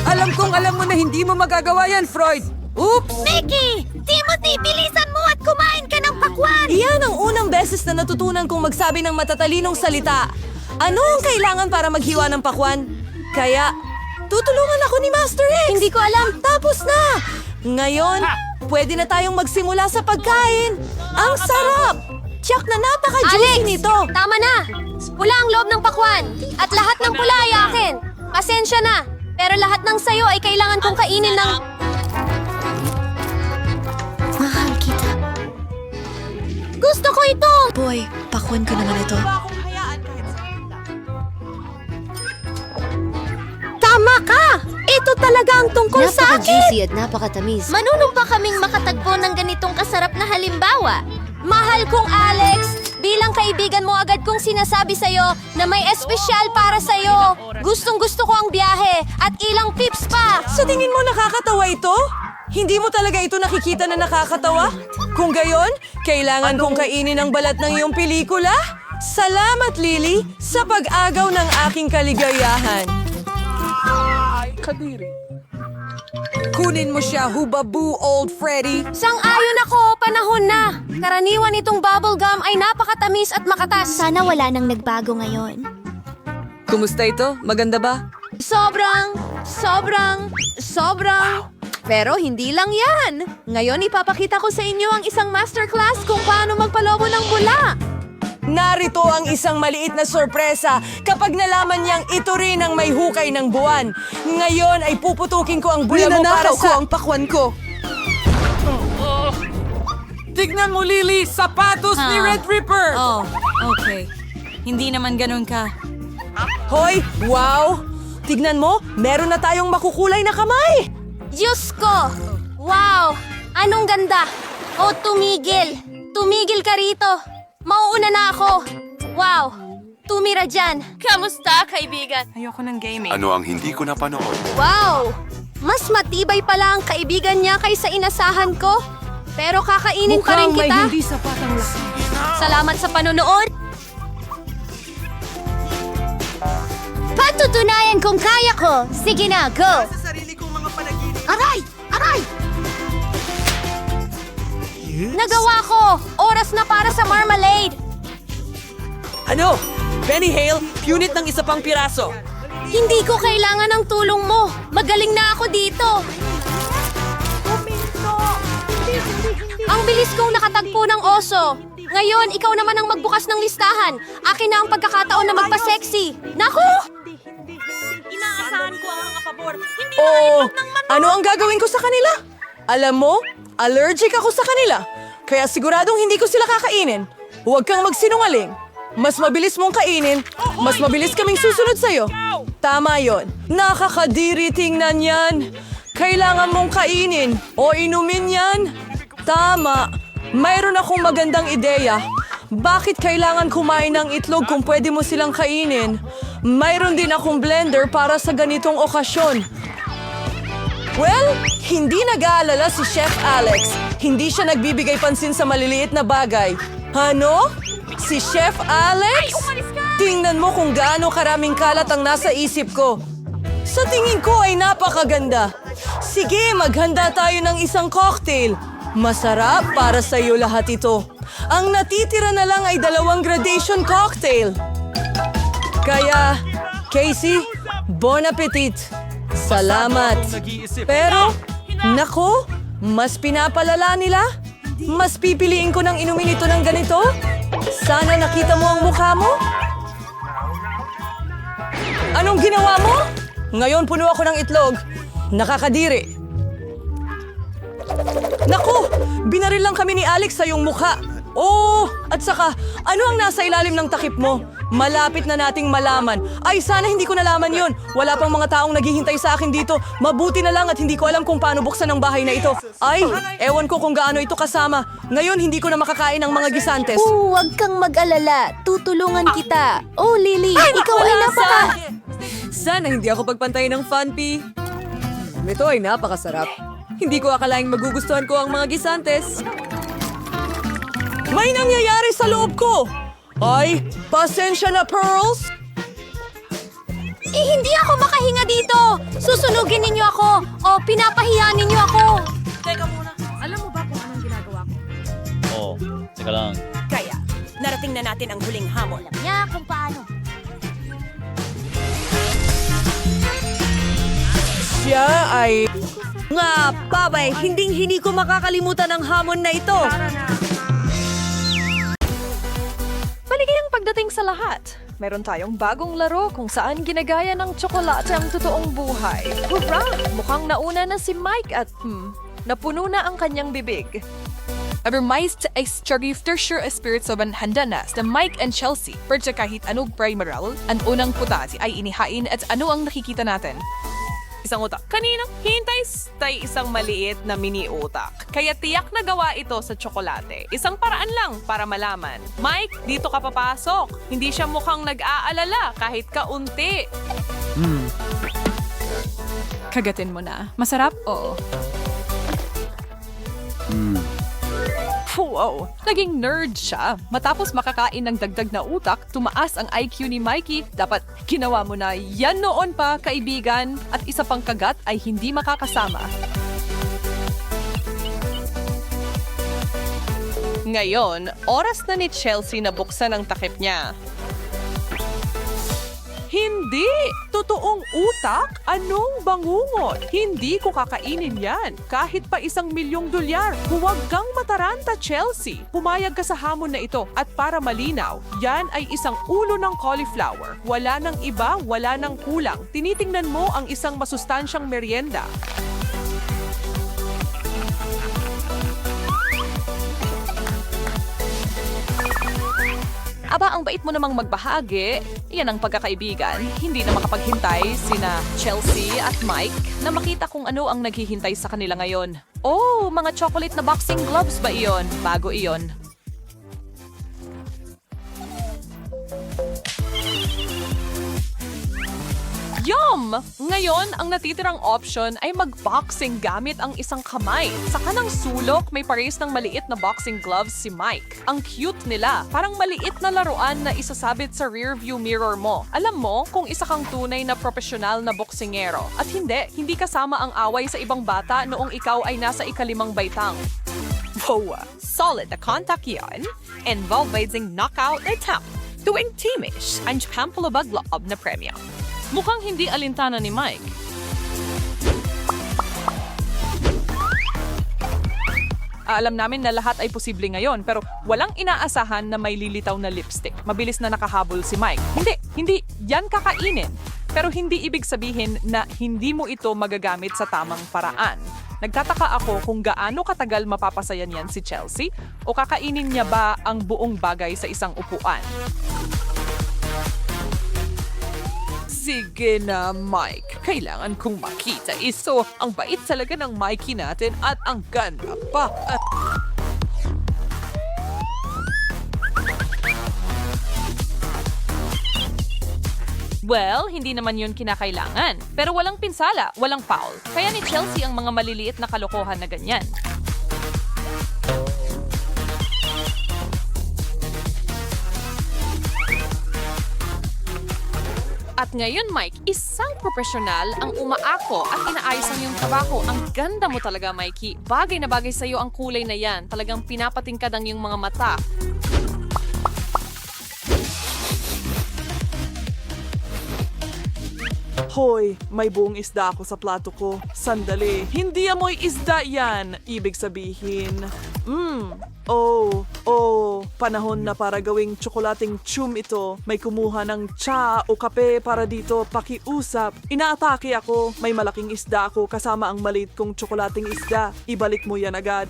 Alam kong alam mo na hindi mo magagawa yan, Freud! Oops! Mickey! Timothy, bilisan mo at kumain ka ng pakwan! Iyan ang unang beses na natutunan kong magsabi ng matatalinong salita. Ano ang kailangan para maghiwa ng pakwan? Kaya, tutulungan ako ni Master X. Hindi ko alam. Tapos na! Ngayon, pwede na tayong magsimula sa pagkain. Ang sarap! Tiyak na napaka-juicy nito. Tama na! Pula ang loob ng pakwan. At lahat ng pula ay akin. Pasensya na. Pero lahat ng sayo ay kailangan kong kainin ng... Mahal kita. Gusto ko ito! Boy, pakwan ko naman ito. Tama ka! Ito talaga ang tungkol sa akin! Napaka-juicy at napakatamis. Manunumpa kaming makatagpo ng ganitong kasarap na halimbawa. Mahal kong Alex! Bilang kaibigan mo agad kong sinasabi sa'yo na may espesyal para sa'yo. Gustong-gusto ko ang biyahe at ilang pips pa! Sa tingin mo nakakatawa ito? Hindi mo talaga ito nakikita na nakakatawa? Kung gayon, kailangan kong kainin ang balat ng iyong pelikula? Salamat, Lily, sa pag-agaw ng aking kaligayahan. Kadiri. Kunin mo siya, hubabu, old Freddy. Sang-ayon ako, panahon na. Karaniwan itong bubblegum ay napakatamis at makatas. Sana wala nang nagbago ngayon. Kumusta ito? Maganda ba? Sobrang. Pero hindi lang yan. Ngayon ipapakita ko sa inyo ang isang masterclass kung paano magpalobo ng bula. Narito ang isang maliit na sorpresa kapag nalaman niyang ito rin ang may hukay ng buwan. Ngayon ay puputukin ko ang bula mo para sa... ang pakwan ko. Tignan mo, Lily! Sapatos ni Red Ripper! Oh, okay. Hindi naman ganun ka. Hoy! Wow! Tignan mo, meron na tayong makukulay na kamay! Diyos ko! Wow! Anong ganda! Oh, tumigil! Tumigil ka rito! Mauuna na ako! Wow! Tumira dyan! Kamusta, kaibigan? Ano ang hindi ko napanood? Wow! Mas matibay pala ang kaibigan niya kaysa inasahan ko. Pero kakainin pa rin kita. sapatang lakas. Salamat sa panonood! Patutunayan kong kaya ko! Sige na, go! Aray! Aray! Nagawa ko! Oras na para sa marmalade! Ano? Benny Hale, unit ng isa pang piraso. Hindi ko kailangan ng tulong mo! Magaling na ako dito! Ang bilis kong nakatagpo ng oso! Ngayon, ikaw naman ang magbukas ng listahan. Akin na ang pagkakataon na magpa-sexy. Naku! Inaasahan ko ang mga pabor. Hindi Oh, ano ang gagawin ko sa kanila? Alam mo, allergic ako sa kanila. Kaya siguradong hindi ko sila kakainin. Huwag kang magsinungaling. Mas mabilis mong kainin, mas mabilis kaming susunod sa'yo. Tama yon. Nakakadiri tingnan yan. Kailangan mong kainin o inumin yan. Tama. Mayroon akong magandang ideya. Bakit kailangan kumain ng itlog kung pwede mo silang kainin? Mayroon din akong blender para sa ganitong okasyon. Well, hindi nag-aalala si Chef Alex. Hindi siya nagbibigay pansin sa maliliit na bagay. Ano? Si Chef Alex? Tingnan mo kung gaano karaming kalat ang nasa isip ko. Sa tingin ko ay napakaganda. Sige, maghanda tayo ng isang cocktail. Masarap para sa iyo lahat ito. Ang natitira na lang ay 2 gradation cocktail. Kaya, Casey, bon appetit. Salamat. Pero, nako, mas pinapalala nila. Mas pipiliin ko ng inumin ito ng ganito. Sana nakita mo ang mukha mo. Anong ginawa mo? Ngayon puno ako ng itlog. Nakakadiri. Naku! Binaril lang kami ni Alex sa iyong mukha. Oh! At saka, ano ang nasa ilalim ng takip mo? Malapit na nating malaman. Ay, sana hindi ko nalaman yon. Wala pang mga taong naghihintay sa akin dito. Mabuti na lang at hindi ko alam kung paano buksan ang bahay na ito. Ay, ewan ko kung gaano ito kasama. Ngayon, hindi ko na makakain ng mga gisantes. Huwag kang mag-alala. Tutulungan kita. Oh, Lily, ikaw ay napaka... Sana hindi ako pagpantay ng Funpy. Ito ay napakasarap. Hindi ko akalaing magugustuhan ko ang mga gisantes. May nangyayari sa loob ko! Ay, pasensya na, Pearls! Hindi ako makahinga dito! Susunugin ninyo ako! O pinapahiya ninyo ako! Teka muna. Alam mo ba kung anong ginagawa ko? Oo, teka lang. Kaya, narating na natin ang huling hamon. Niya kung paano. Siya ay... Nga, babay, hindi ko makakalimutan ang hamon na ito. Maligayang pagdating sa lahat. Meron tayong bagong laro kung saan ginagaya ng tsokolate ang totoong buhay. Hurra! Mukhang nauna na si Mike at napuno na ang kanyang bibig. Aber meist is Charifter sure spirits of handa na sa Mike and Chelsea. Pero kahit anong primaral, ang unang putasi ay inihain at ano ang nakikita natin? Isang utak. Kaninang hintay tay isang maliit na mini utak. Kaya tiyak na gawa ito sa tsokolate. Isang paraan lang para malaman. Mike, dito ka papasok. Hindi siya mukhang nag-aalala kahit kaunti. Kagatin mo na. Masarap? Oo. Wow, naging nerd siya. Matapos makakain ng dagdag na utak, tumaas ang IQ ni Mikey. Dapat ginawa mo na yan noon pa, kaibigan. At isa pang kagat ay hindi makakasama. Ngayon, oras na ni Chelsea na buksan ang takip niya. Hindi! Totoong utak? Anong bangungot? Hindi ko kakainin yan. Kahit pa $1,000,000. Huwag kang mataranta, Chelsea. Pumayag ka sa hamon na ito. At para malinaw, yan ay isang ulo ng cauliflower. Wala nang iba, wala nang kulang. Tinitingnan mo ang isang masustansyang merienda. Aba, ang bait mo namang magbahagi. Yan ang pagkakaibigan. Hindi na makapaghintay sina Chelsea at Mike na makita kung ano ang naghihintay sa kanila ngayon. Oh, mga chocolate na boxing gloves ba iyon? Bago iyon. Yum! Ngayon, ang natitirang option ay mag-boxing gamit ang isang kamay. Sa kanang sulok, may pares ng maliit na boxing gloves si Mike. Ang cute nila. Parang maliit na laruan na isasabit sa rearview mirror mo. Alam mo kung isa kang tunay na profesional na boksingero. At hindi kasama ang away sa ibang bata noong ikaw ay nasa ika-5 baitang. Wow! Solid na contact yan. Involving knockout attempt. Tuwing teamish ang pampalabag-loob na premyo. Mukhang hindi alintana ni Mike. Alam namin na lahat ay posible ngayon pero walang inaasahan na may lilitaw na lipstick. Mabilis na nakahabol si Mike. Hindi. Yan kakainin. Pero hindi ibig sabihin na hindi mo ito magagamit sa tamang paraan. Nagtataka ako kung gaano katagal mapapasayan yan si Chelsea o kakainin niya ba ang buong bagay sa isang upuan. Sige na, Mike. Kailangan kong makita iso. Ang bait talaga ng Mikey natin at ang ganda pa. Well, hindi naman yun kinakailangan. Pero walang pinsala, walang foul. Kaya ni Chelsea ang mga maliliit na kalokohan na ganyan. At ngayon, Mike, isang profesional ang umaako at inaayos ang iyong trabaho. Ang ganda mo talaga, Mikey. Bagay na bagay sa iyo ang kulay na yan. Talagang pinapatingkad ang iyong mga mata. Hoy, may buong isda ako sa plato ko. Sandali, hindi amoy isda yan. Ibig sabihin, panahon na para gawing tsokolating chum ito. May kumuha ng tsa o kape para dito pakiusap. Inaatake ako. May malaking isda ako kasama ang maliit kong tsokolating isda. Ibalik mo yan agad.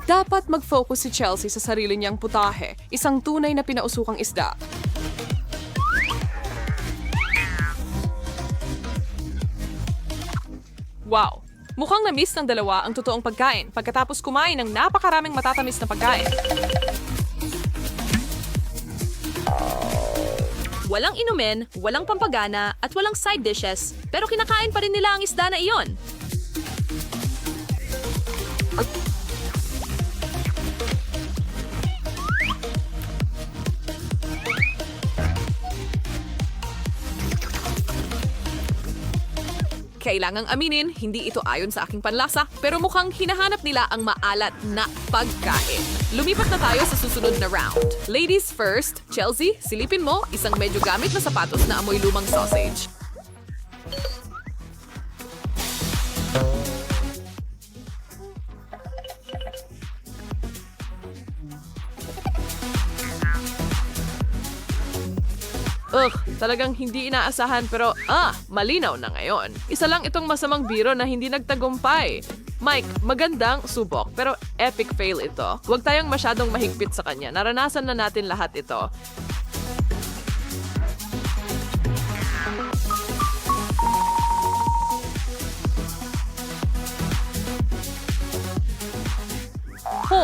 Dapat mag-focus si Chelsea sa sarili niyang putahe. Isang tunay na pinausukang isda. Wow! Mukhang na-miss ng dalawa ang totoong pagkain pagkatapos kumain ng napakaraming matatamis na pagkain. Walang inumin, walang pampagana, at walang side dishes, pero kinakain pa rin nila ang isda na iyon. Kailangang aminin, hindi ito ayon sa aking panlasa, pero mukhang hinahanap nila ang maalat na pagkain. Lumipat na tayo sa susunod na round. Ladies first. Chelsea, silipin mo isang medyo gamit na sapatos na amoy lumang sausage. Talagang hindi inaasahan pero malinaw na ngayon. Isa lang itong masamang biro na hindi nagtagumpay. Mike, magandang subok pero epic fail ito. Huwag tayong masyadong mahigpit sa kanya. Naranasan na natin lahat ito.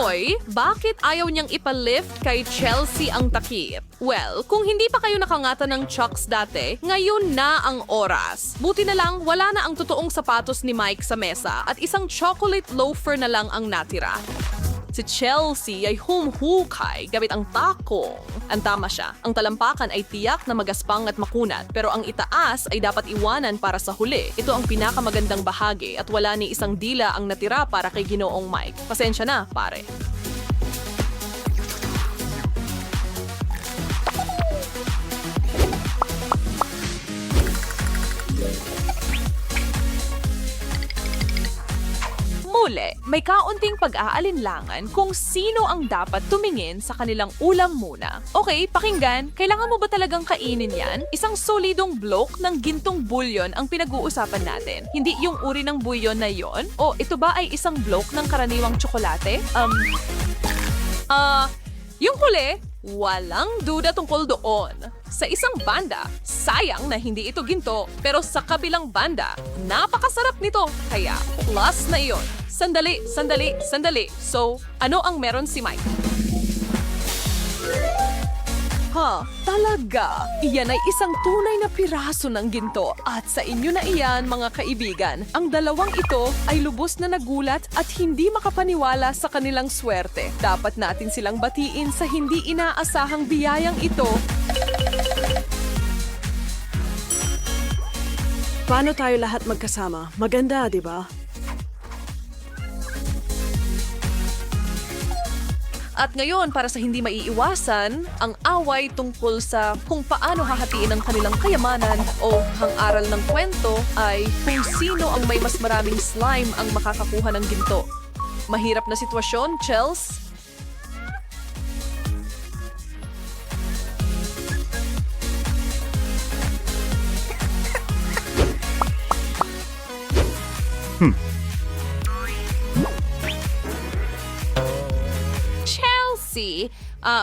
Hoy, bakit ayaw niyang ipalift kay Chelsea ang takip? Well, kung hindi pa kayo nakangata ng Chucks dati, ngayon na ang oras. Buti na lang, wala na ang totoong sapatos ni Mike sa mesa at isang chocolate loafer na lang ang natira. Si Chelsea ay humhukay gamit ang takong. Ang tama siya, ang talampakan ay tiyak na magaspang at makunat, pero ang itaas ay dapat iwanan para sa huli. Ito ang pinakamagandang bahagi at wala ni isang dila ang natira para kay Ginoong Mike. Pasensya na, pare. Muli, may kaunting pag-aalinlangan kung sino ang dapat tumingin sa kanilang ulam muna. Okay, pakinggan, kailangan mo ba talagang kainin yan? Isang solidong bloke ng gintong bulyon ang pinag-uusapan natin. Hindi yung uri ng bulyon na yon? O ito ba ay isang bloke ng karaniwang tsokolate? Yung huli, walang duda tungkol doon. Sa isang banda, sayang na hindi ito ginto, pero sa kabilang banda, napakasarap nito. Kaya, plus na iyon. Sandali. So, ano ang meron si Mike? Talaga? Iyan ay isang tunay na piraso ng ginto. At sa inyo na iyan, mga kaibigan, ang dalawang ito ay lubos na nagulat at hindi makapaniwala sa kanilang swerte. Dapat natin silang batiin sa hindi inaasahang biyayang ito. Paano tayo lahat magkasama? Maganda, di ba? At ngayon, para sa hindi maiiwasan, ang away tungkol sa kung paano hahatiin ang kanilang kayamanan o ang aral ng kwento ay kung sino ang may mas maraming slime ang makakakuha ng ginto. Mahirap na sitwasyon, Chels.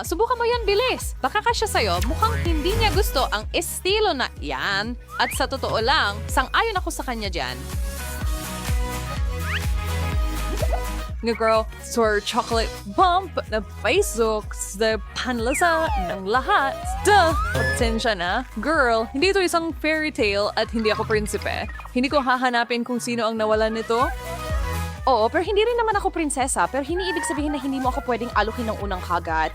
Subukan mo yan, bilis. Baka kasya sa'yo, mukhang hindi niya gusto ang estilo na yan. At sa totoo lang, sang-ayon ako sa kanya dyan. Nga girl, sir chocolate bump na Facebook sa panlasa ng lahat. Duh! Pasensya na. Girl, hindi ito isang fairy tale at hindi ako prinsipe. Hindi ko hahanapin kung sino ang nawalan nito. Oo, pero hindi rin naman ako prinsesa, pero hindi ibig sabihin na hindi mo ako pwedeng alukin ng unang kagat.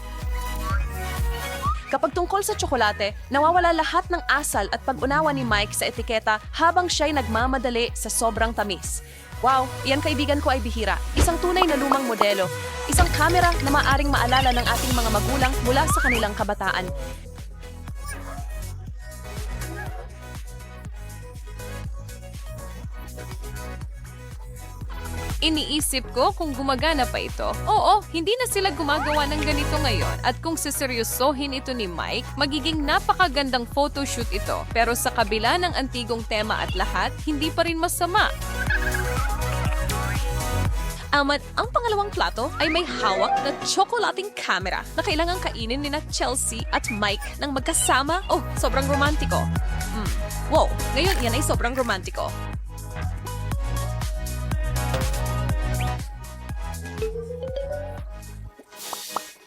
Kapag tungkol sa tsokolate, nawawala lahat ng asal at pag-unawa ni Mike sa etiketa habang siya'y nagmamadali sa sobrang tamis. Wow, iyan kaibigan ko ay bihira. Isang tunay na lumang modelo. Isang kamera na maaring maalala ng ating mga magulang mula sa kanilang kabataan. Iniisip ko kung gumagana pa ito. Oo, hindi na sila gumagawa ng ganito ngayon. At kung siseryosohin ito ni Mike, magiging napakagandang photoshoot ito. Pero sa kabila ng antigong tema at lahat, hindi pa rin masama. At ang pangalawang plato ay may hawak na tsokolating camera na kailangang kainin ni na Chelsea at Mike ng magkasama. Oh, sobrang romantiko. Wow, ngayon yan ay sobrang romantiko.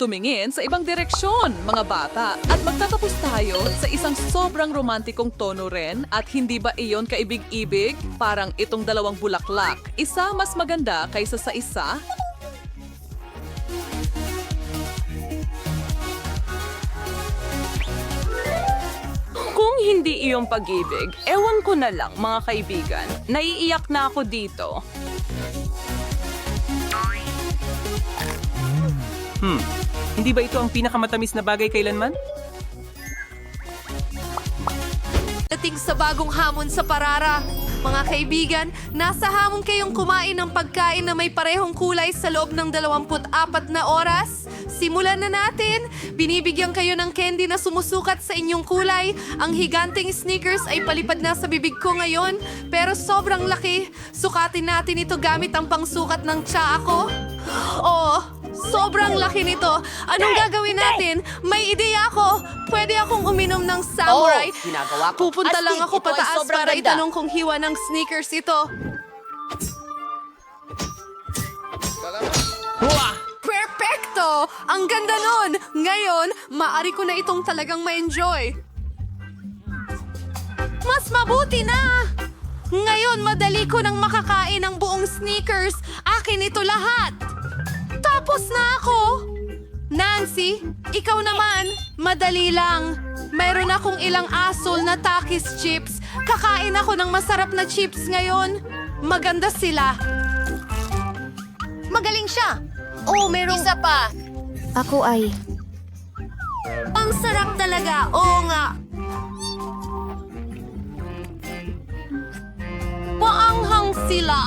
Tumingin sa ibang direksyon, mga bata. At magtatapos tayo sa isang sobrang romantikong tono rin at hindi ba iyon kaibig-ibig? Parang itong dalawang bulaklak. Isa mas maganda kaysa sa isa? Kung hindi iyong pag-ibig, ewan ko na lang, mga kaibigan. Naiiyak na ako dito. Hindi ba ito ang pinakamatamis na bagay kailanman? Dating sa bagong hamon sa parara. Mga kaibigan, nasa hamon kayong kumain ng pagkain na may parehong kulay sa loob ng 24 na oras. Simulan na natin. Binibigyan kayo ng candy na sumusukat sa inyong kulay. Ang higanteng Snickers ay palipad na sa bibig ko ngayon. Pero sobrang laki. Sukatin natin ito gamit ang pangsukat ng tsaa ko. Oh, sobrang laki nito. Anong gagawin natin? May ideya ako. Pwede akong uminom ng samurai. Ginagawa ko. Pupunta lang Astig, ako ito ay pataas sobrang para ganda. itanong kung hiwa ng Snickers ito. Oh, ang ganda nun! Ngayon, maaari ko na itong talagang ma-enjoy. Mas mabuti na! Ngayon, madali ko nang makakain ang buong Snickers. Akin ito lahat. Tapos na ako. Nancy, ikaw naman. Madali lang. Mayroon akong ilang asol na Takis chips. Kakain ako ng masarap na chips ngayon. Maganda sila. Magaling siya. Oh, merong... Isa pa. Ako ay... Ang sarap talaga. Oo nga. Paanghang sila.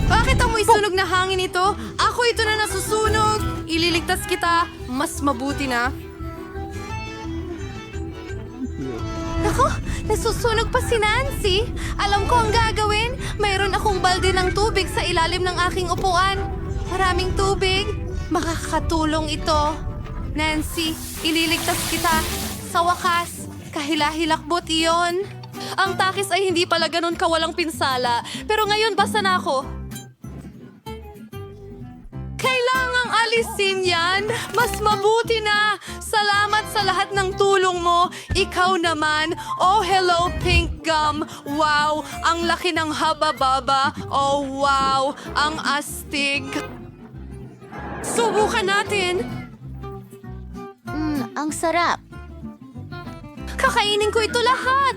Bakit amoy sunog na hangin ito? Ako ito na nasusunog. Ililigtas kita. Mas mabuti na. Ako, nasusunog pa si Nancy. Alam ko ang gagawin. Mayroon akong balde ng tubig sa ilalim ng aking upuan. Maraming tubig. Makakatulong ito. Nancy, ililigtas kita. Sa wakas, kahila-hilakbot iyon. Ang Takis ay hindi pala ganun kawalang pinsala. Pero ngayon basa na ako. Kailangang alisin yan. Mas mabuti na. Salamat sa lahat ng tulong mo. Ikaw naman. Oh, hello, Pink Gum. Wow, ang laki ng haba-baba. Oh, wow, ang astig. Subukan natin. Ang sarap. Kakainin ko ito lahat.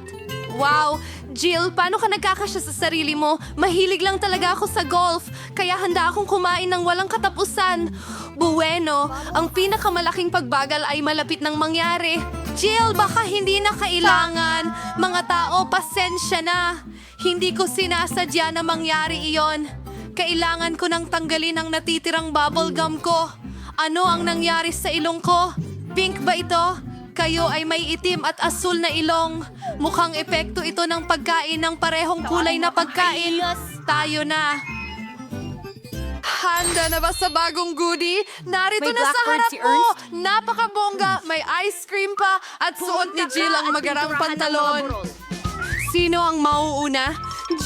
Wow! Jill, paano ka nagkakasya sa sarili mo? Mahilig lang talaga ako sa golf, kaya handa akong kumain ng walang katapusan. Bueno, ang pinakamalaking pagbagal ay malapit ng mangyari. Jill, baka hindi na kailangan. Mga tao, pasensya na. Hindi ko sinasadya na mangyari iyon. Kailangan ko nang tanggalin ang natitirang bubble gum ko. Ano ang nangyari sa ilong ko? Pink ba ito? Kayo ay may itim at asul na ilong. Mukhang epekto ito ng pagkain ng parehong kulay na pagkain. Tayo na. Handa na ba sa bagong goodie? Narito na sa harap mo. Napakabongga. May ice cream pa at suot ni Jill ang magarang pantalon. Sino ang mauuna?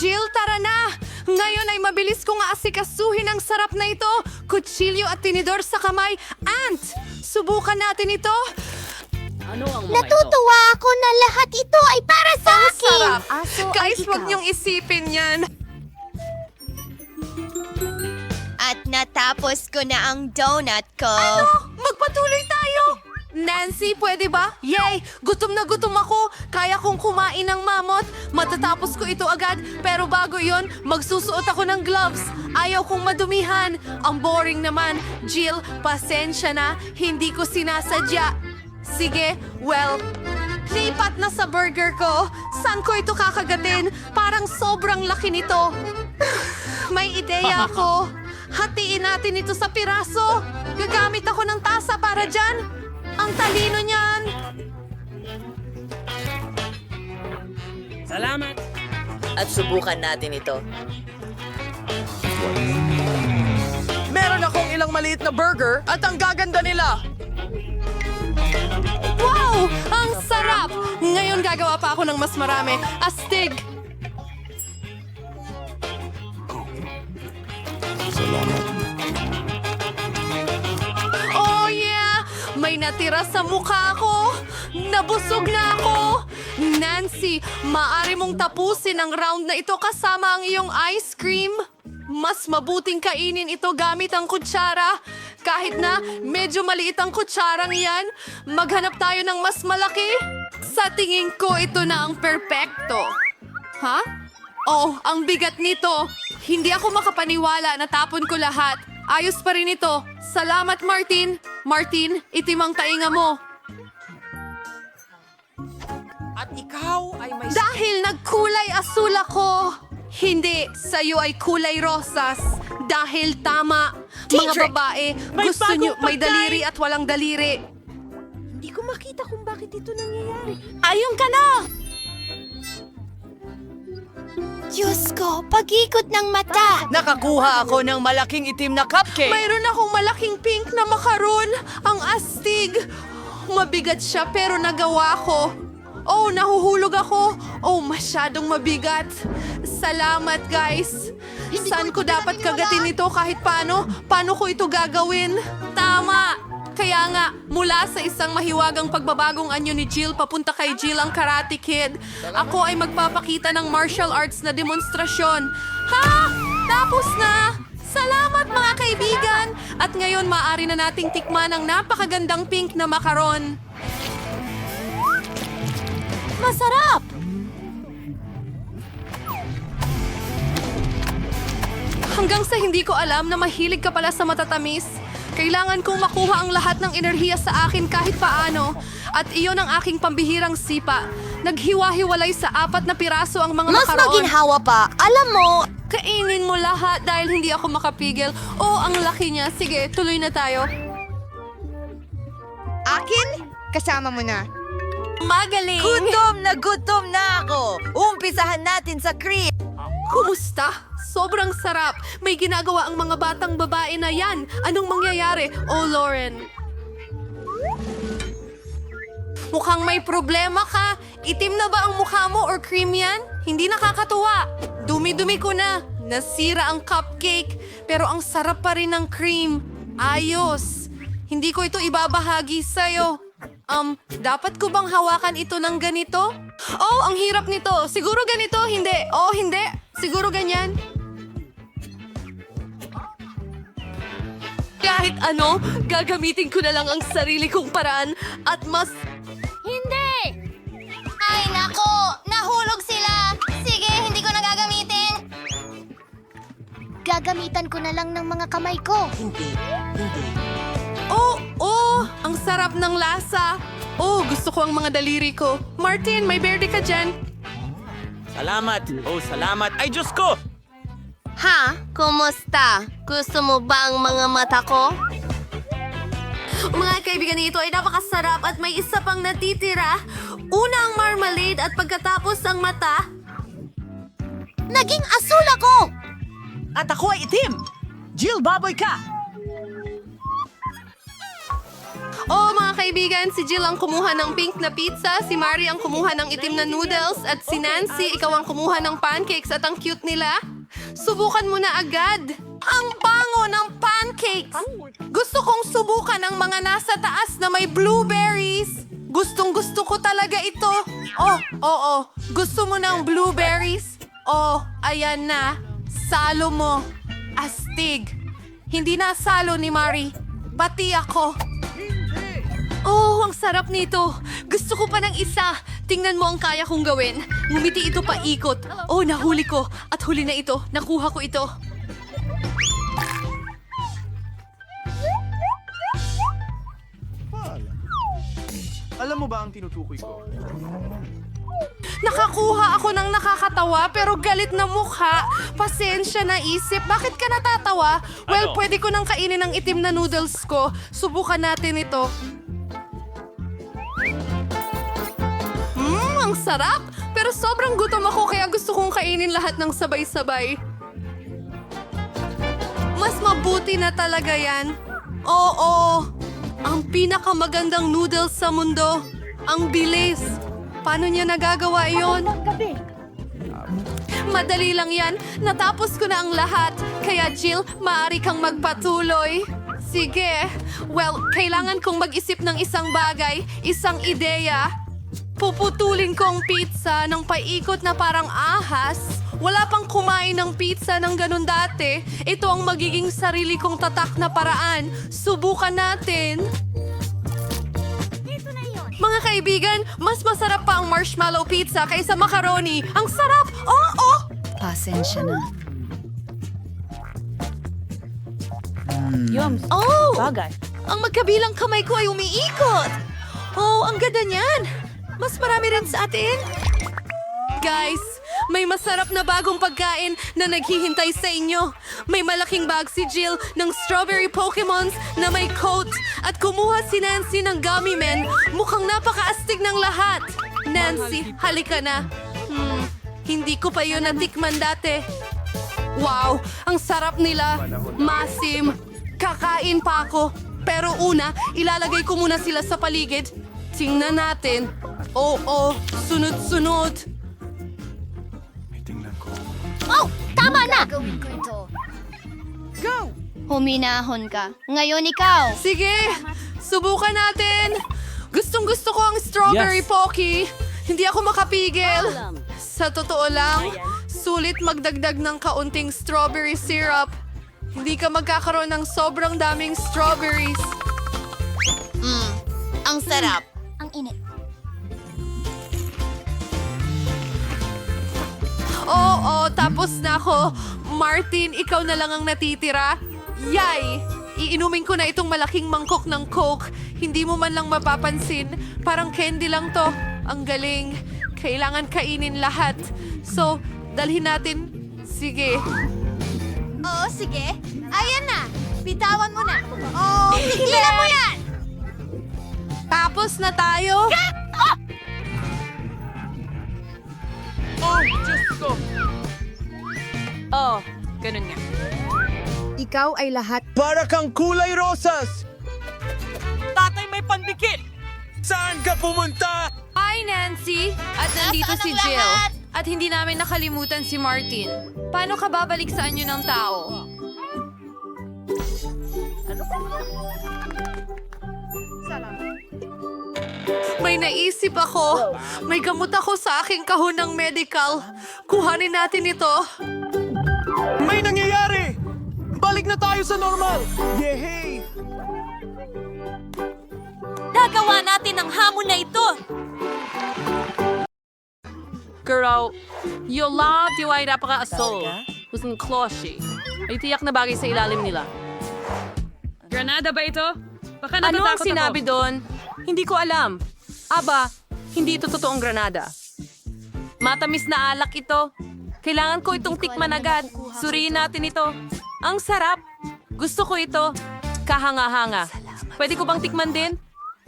Jill, tara na! Ngayon ay mabilis kong aasikasuhin ang sarap na ito. Kutsilyo at tinidor sa kamay. Ant! Subukan natin ito. Natutuwa ako na lahat ito ay para sa akin. Sarap. Guys, huwag niyong isipin yan. At natapos ko na ang donut ko. Ano? Magpatuloy tayo! Nancy, pwede ba? Yay! Gutom na gutom ako. Kaya kong kumain ng mamot. Matatapos ko ito agad. Pero bago yon, magsusuot ako ng gloves. Ayaw kong madumihan. Ang boring naman. Jill, pasensya na. Hindi ko sinasadya. Sige, well, lipat na sa burger ko. Saan ko ito kakagatin? Parang sobrang laki nito. May ideya ako. Hatiin natin ito sa piraso. Gagamit ako ng tasa para dyan. Ang talino niyan. Salamat! At subukan natin ito. Meron akong ilang maliit na burger at ang gaganda nila. Wow! Ang sarap! Ngayon gagawa pa ako ng mas marami. Astig! Oh yeah! May natira sa mukha ko! Nabusog na ako! Nancy, maaari mong tapusin ang round na ito kasama ang iyong ice cream. Mas mabuting kainin ito gamit ang kutsara. Kahit na medyo maliit ang kutsarang yan, maghanap tayo ng mas malaki. Sa tingin ko, ito na ang perpekto. Ha? Oh, ang bigat nito. Hindi ako makapaniwala na tapon ko lahat. Ayos pa rin ito. Salamat, Martin. Martin, itim ang tainga mo. At ikaw ay may... Dahil nagkulay asul ako. Hindi, sa'yo ay kulay rosas. Dahil tama. Mga babae, gusto nyo may daliri at walang daliri. Hindi ko makita kung bakit ito nangyayari. Ayun ka na! Diyos ko, pag-ikot ng mata. Nakakuha ako ng malaking itim na cupcake. Mayroon akong malaking pink na makaron. Ang astig. Mabigat siya pero nagawa ko. Oh, nahuhulog ako. Oh, masyadong mabigat. Salamat, guys. Saan ko dapat kagatin ito kahit paano? Paano ko ito gagawin? Tama! Kaya nga, mula sa isang mahiwagang pagbabagong anyo ni Jill papunta kay Jill ang Karate Kid, ako ay magpapakita ng martial arts na demonstrasyon. Ha? Tapos na! Salamat mga kaibigan! At ngayon maaari na nating tikman ang napakagandang pink na makaron. Masarap! Hanggang sa hindi ko alam na mahilig ka pala sa matatamis. Kailangan kong makuha ang lahat ng enerhiya sa akin kahit paano. At iyon ang aking pambihirang sipa. Naghiwa-hiwalay sa 4 na piraso ang mga Mas makaroon. maginhawa pa. Alam mo, Kainin mo lahat dahil hindi ako makapigil. Oh, ang laki niya. Sige, tuloy na tayo. Akin? Kasama mo na. Magaling! Gutom na ako! Umpisahan natin sa cream! Kumusta? Sobrang sarap. May ginagawa ang mga batang babae na yan. Anong mangyayari? Oh, Lauren. Mukhang may problema ka. Itim na ba ang mukha mo or cream yan? Hindi nakakatuwa. Dumi-dumi ko na. Nasira ang cupcake. Pero ang sarap pa rin ng cream. Ayos. Hindi ko ito ibabahagi sa'yo. Dapat ko bang hawakan ito ng ganito? Oh, ang hirap nito. Siguro ganito, hindi. Oh, hindi. Siguro ganyan. Kahit ano, gagamitin ko na lang ang sarili kong paraan at mas... Hindi! Ay, nako! Nahulog sila! Sige, hindi ko na gagamitin! Gagamitan ko na lang ng mga kamay ko. Oh, ang sarap ng lasa. Oh, gusto ko ang mga daliri ko. Martin, may berde ka dyan. Salamat! Oh, salamat! Ay, Diyos ko! ha? Kumusta? Gusto mo ba ang mga mata ko? Mga kaibigan, ito ay napakasarap at may isa pang natitira. Una ang marmalade at pagkatapos ang mata. Naging asul ako! At ako ay itim! Jill, baboy ka! Oh, mga kaibigan, si Jill ang kumuha ng pink na pizza, si Mari ang kumuha ng itim na noodles, at si Nancy, ikaw ang kumuha ng pancakes at ang cute nila. Subukan mo na agad. Ang bango ng pancakes! Gusto kong subukan ang mga nasa taas na may blueberries. Gustong-gusto ko talaga ito. Oh, oo. Gusto mo ng blueberries? Oh, ayan na. Salo mo. Astig. Hindi na salo ni Mari. Bati ako. Oh, ang sarap nito. Gusto ko pa ng isa. Tingnan mo ang kaya kong gawin. Ngumiti ito pa ikot. Oh, nahuli ko. At huli na ito. Nakuha ko ito. Alam mo ba ang tinutukoy ko? Nakakuha ako ng nakakatawa pero galit na mukha. Pasensya na isip. Bakit ka natatawa? Well, pwede ko nang kainin ang itim na noodles ko. Subukan natin ito. Ang sarap! Pero sobrang gutom ako kaya gusto kong kainin lahat ng sabay-sabay. Mas mabuti na talaga yan. Oo! Ang pinakamagandang noodles sa mundo. Ang bilis. Paano niya nagagawa iyon? Madali lang yan. Natapos ko na ang lahat. Kaya Jill, maaari kang magpatuloy. Sige. Well, kailangan kong mag-isip ng isang bagay, isang ideya. Puputulin ko ang pizza ng paikot na parang ahas. Wala pang kumain ng pizza ng ganun dati. Ito ang magiging sarili kong tatak na paraan. Subukan natin. Mga kaibigan, mas masarap pa ang marshmallow pizza kaysa macaroni. Ang sarap! Oo! Pasensya na. Oh! Ang magkabilang kamay ko ay umiikot. Oh, ang ganda niyan. Mas marami rin sa atin. Guys, may masarap na bagong pagkain na naghihintay sa inyo. May malaking bag si Jill ng strawberry Pokemons na may coat. At kumuha si Nancy ng gummy men. Mukhang napakaastig ng lahat. Nancy, halika na. Hindi ko pa yun natikman dati. Wow, ang sarap nila. Masim. Kakain pa ako. Pero una, ilalagay ko muna sila sa paligid. Tingnan natin. Oo, sunod-sunod. Tingnan ko. Oh, tama na! Gawin ko ito. Huminahon ka. Ngayon ikaw. Sige, subukan natin. Gustong-gusto ko ang strawberry Yes. pocky. Hindi ako makapigil. Sa totoo lang, sulit magdagdag ng kaunting strawberry syrup. Hindi ka magkakaroon ng sobrang daming strawberries. Ang sarap. Ang init. Oo, tapos na ako. Martin, ikaw na lang ang natitira. Yay! Iinumin ko na itong malaking mangkok ng Coke. Hindi mo man lang mapapansin. Parang candy lang to. Ang galing. Kailangan kainin lahat. So, dalhin natin. Sige. Oo, sige. Ayan na. Bitawan mo na. Oh, tigilan mo yan! Tapos na tayo. Oh, ganun nga. Ikaw ay lahat. Para kang kulay rosas! Tatay may pandikit! Saan ka pumunta? Hi, Nancy! At nandito Nasaan si ang Jill. lahat? At hindi namin nakalimutan si Martin. Paano ka babalik sa anyo ng tao? May naisip ako. May gamot ako sa aking kahon ng medical. Kuhanin natin ito. May nangyayari! Balik na tayo sa normal! Yehey! Nagawa natin ang hamon na ito. Girl, Yolanda ay napaka-asol. Kusang kloshi. May tiyak na bagay sa ilalim nila. Granada ba ito? Baka Ano ang sinabi doon? Hindi ko alam. Aba, hindi ito totoong granada. Matamis na alak ito. Kailangan ko itong tikman agad. Suriin natin ito. Ang sarap. Gusto ko ito. Kahanga-hanga. Pwede ko bang tikman din?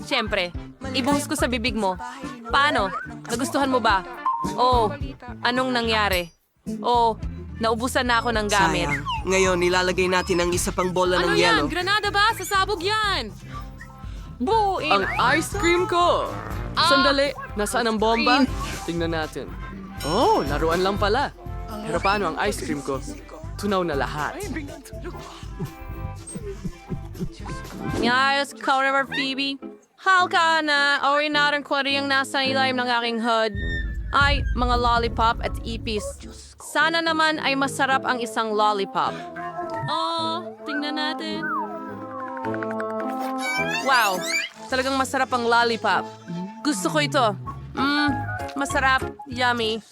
Siyempre, ibuhos ko sa bibig mo. Paano? Nagustuhan mo ba? Oh, anong nangyari? Oh, naubusan na ako ng gamit. Ngayon, nilalagay natin ang isa pang bola ng yelo. Granada ba? Sasabog yan! Buuin! Ang ice cream ko! Sandali, nasaan ang bomba? Tingnan natin. Oh, laruan lang pala. Pero paano ang ice cream ko? Tunaw na lahat. Yes, cover Phoebe. Halka na, orin natin kung ano yung nasa ilalim ng aking hood. Ay, mga lollipop at ipis. Sana naman ay masarap ang isang lollipop. Oh, tingnan natin. Wow, talagang masarap ang lollipop. Gusto ko ito. Masarap, yummy.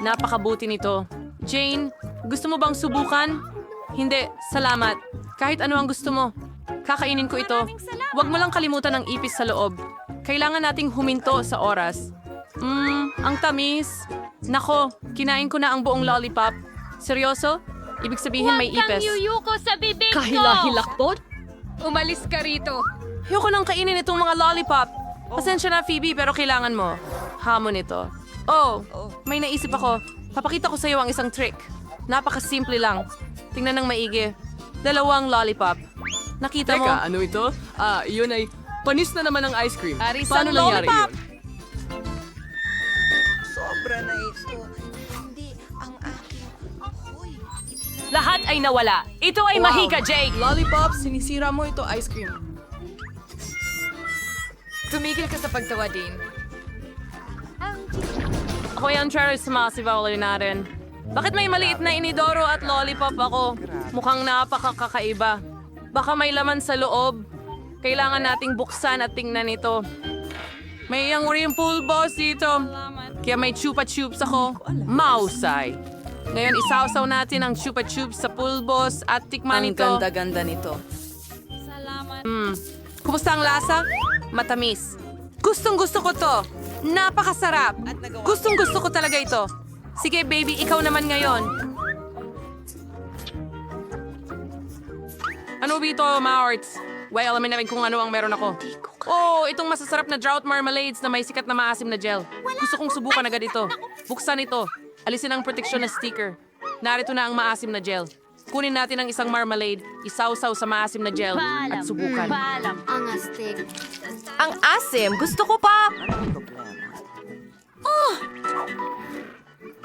Napakabuti nito. Jane, gusto mo bang subukan? Hindi, salamat. Kahit ano ang gusto mo. Kakainin ko ito. Huwag mo lang kalimutan ang ipis sa loob. Kailangan nating huminto sa oras. Ang tamis. Nako, kinain ko na ang buong lollipop. Seryoso? Ibig sabihin may ipis. sa bibig Kahila-hilaktot? Umalis ka rito. Ayoko nang kainin itong mga lollipop. Pasensya na, Phoebe, pero kailangan mo. Hamon ito. Oh, may naisip ako. Papakita ko sa iyo ang isang trick. Napakasimple lang. Tingnan ng maigi. 2 lollipop. Nakita mo? Ano ito? Iyon ay panis na naman ang ice cream. Arisang lollipop! Sobra na ito. Hindi ang aking... Lahat ay nawala. Ito ay mahika, Jake. Lollipop, sinisira mo ito ice cream. Tumigil ka sa pagtawa din. Ako yan, Cherry, sumasibaw ulit natin. Bakit may maliit na inidoro at lollipop ako? Mukhang napakakaiba. Baka may laman sa loob. Kailangan nating buksan at tingnan ito. May iyang rin pulbos dito. Kaya may chupa chups ako. Mausay. Ngayon, isawsaw natin ang chupa chups sa pulbos at tikman ito. Ang ganda-ganda nito. Kumusta ang lasa? Matamis. Gustong-gusto ko to. Napakasarap. Gustong-gusto ko talaga ito. Sige, baby, ikaw naman ngayon. Ano bito, Maorts? Well, alamin namin kung ano ang meron ako. Oh, itong masasarap na drought marmalades na may sikat na maasim na gel. Gusto kong subukan agad ito. Buksan ito. Alisin ang proteksyon na sticker. Narito na ang maasim na gel. Kunin natin ang isang marmalade, isawsaw sa maasim na gel, at subukan. Ang astig. Ang asim, gusto ko pa!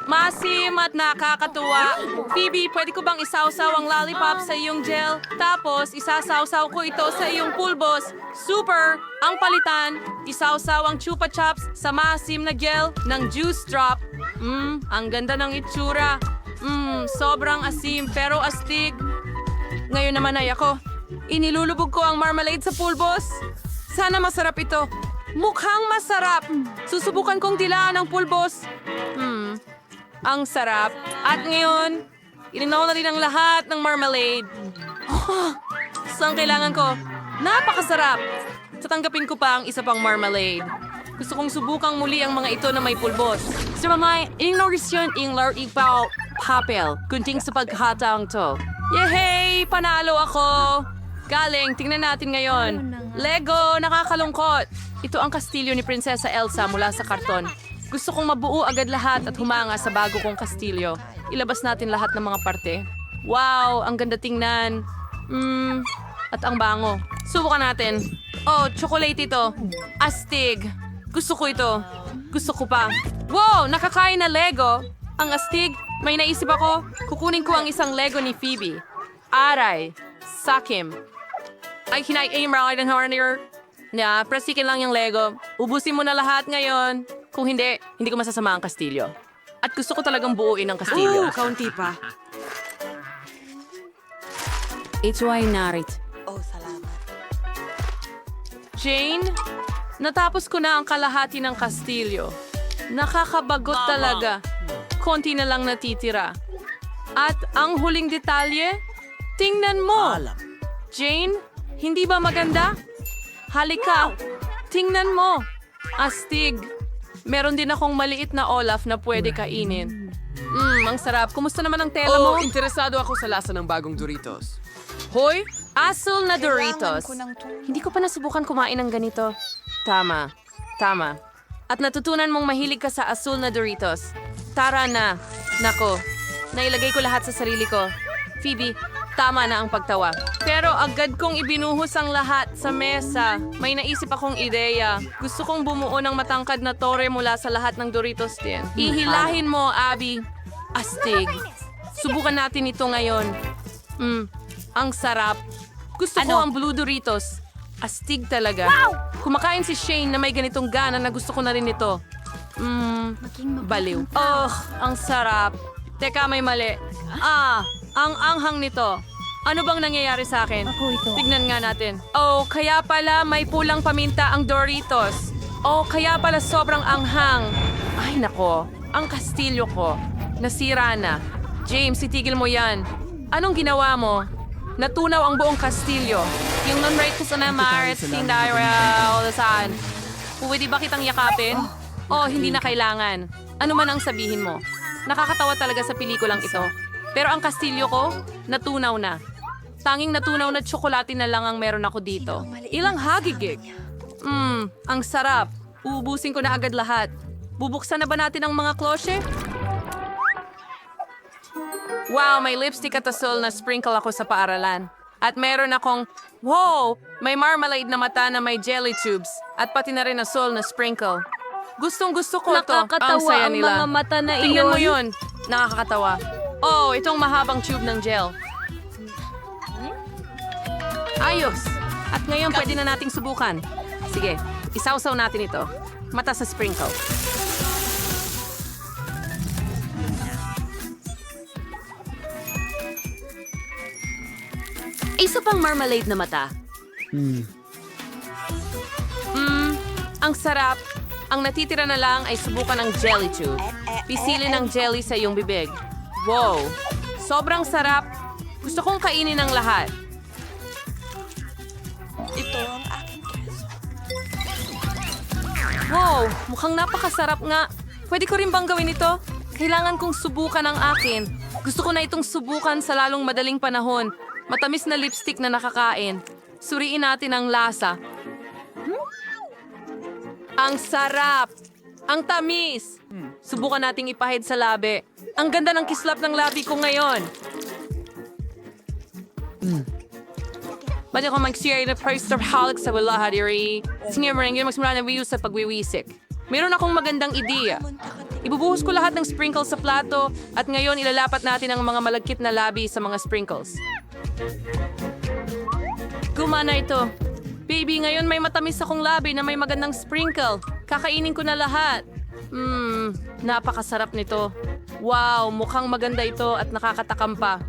Masim at nakakatuwa. Phoebe, pwede ko bang isawsaw ang lollipop sa iyong gel? Tapos, isasawsaw ko ito sa iyong pulbos. Super! Ang palitan, isawsaw ang chupa chups sa maasim na gel ng juice drop. Ang ganda ng itsura. Sobrang asim pero astig. Ngayon naman ay ako. Inilulubog ko ang marmalade sa pulbos. Sana masarap ito. Mukhang masarap. Susubukan kong dilaan ang pulbos. Ang sarap. At ngayon, ilinaw na rin ang lahat ng marmalade. Saan kailangan ko? Napakasarap! Tatanggapin ko pa ang isa pang marmalade. Gusto kong subukang muli ang mga ito na may pulbos. Sa mga ignorisyon inglar ipaw papel, kunting sa pagkataong to. Yehey! Panalo ako! Galing, tingnan natin ngayon. Lego, nakakalungkot. Ito ang kastilyo ni Prinsesa Elsa mula sa karton. Gusto kong mabuo agad lahat at humanga sa bago kong kastilyo. Ilabas natin lahat ng mga parte. Wow, ang ganda tingnan. At ang bango. Subukan natin. Oh, chocolate ito. Astig. Gusto ko ito. Gusto ko pa. Wow, nakakain na Lego. Ang astig. May naisip ako. Kukunin ko ang isang Lego ni Phoebe. Aray. Sakim. Ay, hinay-aim rakay ng harnier. Presikin lang yung Lego. Ubusin mo na lahat ngayon. Kung hindi, hindi ko masasama ang kastilyo. At gusto ko talagang buuin ang kastilyo. Kaunti pa. Ito ay narit. Jane, natapos ko na ang kalahati ng kastilyo. Nakakabagot talaga. Konti na lang natitira. At ang huling detalye, tingnan mo. Jane, hindi ba maganda? Halika, tingnan mo. Astig. Meron din akong maliit na Olaf na pwede kainin. Ang sarap. Kumusta naman ang tela mo? Interesado ako sa lasa ng bagong Doritos. Hoy, asul na Doritos. Hindi ko pa nasubukan kumain ng ganito. Tama. At natutunan mong mahilig ka sa asul na Doritos. Tara na. Nako, nailagay ko lahat sa sarili ko. Phoebe, tama na ang pagtawa. Pero agad kong ibinuhos ang lahat sa mesa. May naisip akong ideya. Gusto kong bumuo ng matangkad na tore mula sa lahat ng Doritos din. Ihilahin mo, Abby. Astig. Subukan natin ito ngayon. Ang sarap. Gusto ko ang blue Doritos. Astig talaga. Kumakain si Shane na may ganitong gana na gusto ko na rin ito. Baliw. Oh, ang sarap. Teka, may mali. Ang anghang nito. Ano bang nangyayari sa akin? Tignan nga natin. Oh, kaya pala may pulang paminta ang Doritos. Oh, kaya pala sobrang anghang. Ay nako, ang kastilyo ko. Nasira na. James, itigil mo yan. Anong ginawa mo? Natunaw ang buong kastilyo. Yung non-right ko sa namarit, tindaira, saan? Pwede ba kitang yakapin? Oh, hindi na kailangan. Ano man ang sabihin mo. Nakakatawa talaga sa pelikulang ito. Pero ang kastilyo ko, natunaw na. Tanging natunaw na tsokolate na lang ang meron ako dito. Ilang hagigig. Ang sarap. Uubusin ko na agad lahat. Bubuksan na ba natin ang mga klosye? Wow, may lipstick at asul na sprinkle ako sa paaralan. At meron akong, wow, may marmalade na mata na may jelly tubes. At pati na rin asul na sprinkle. Gustong gusto ko ito. Ang saya nila. Mga mata na Tingnan mo yun. Nakakatawa. Oh, itong mahabang tube ng gel. Ayos! At ngayon pwede na nating subukan. Sige, isawsaw natin ito. Mata sa sprinkle. Isa pang marmalade na mata. Ang sarap. Ang natitira na lang ay subukan ng jelly tube. Pisilin ng jelly sa iyong bibig. Wow! Sobrang sarap. Gusto kong kainin ang lahat. Ito ang aking keso. Wow! Mukhang napakasarap nga. Pwede ko rin bang gawin ito? Kailangan kong subukan ang akin. Gusto ko na itong subukan sa lalong madaling panahon. Matamis na lipstick na nakakain. Suriin natin ang lasa. Ang sarap! Ang tamis! Subukan nating ipahid sa labi. Ang ganda ng kislap ng labi ko ngayon. Ba't ako mag-share na first of halik sa wala hadiri? Sige mo rin yun magsimula na views sa pagwiwisik. Mayroon akong magandang ideya. Ibubuhos ko lahat ng sprinkles sa plato at ngayon ilalapat natin ang mga malagkit na labi sa mga sprinkles. Gumana ito. Baby, ngayon may matamis akong labi na may magandang sprinkle. Kakainin ko na lahat. Napakasarap nito. Wow, mukhang maganda ito at nakakatakam pa.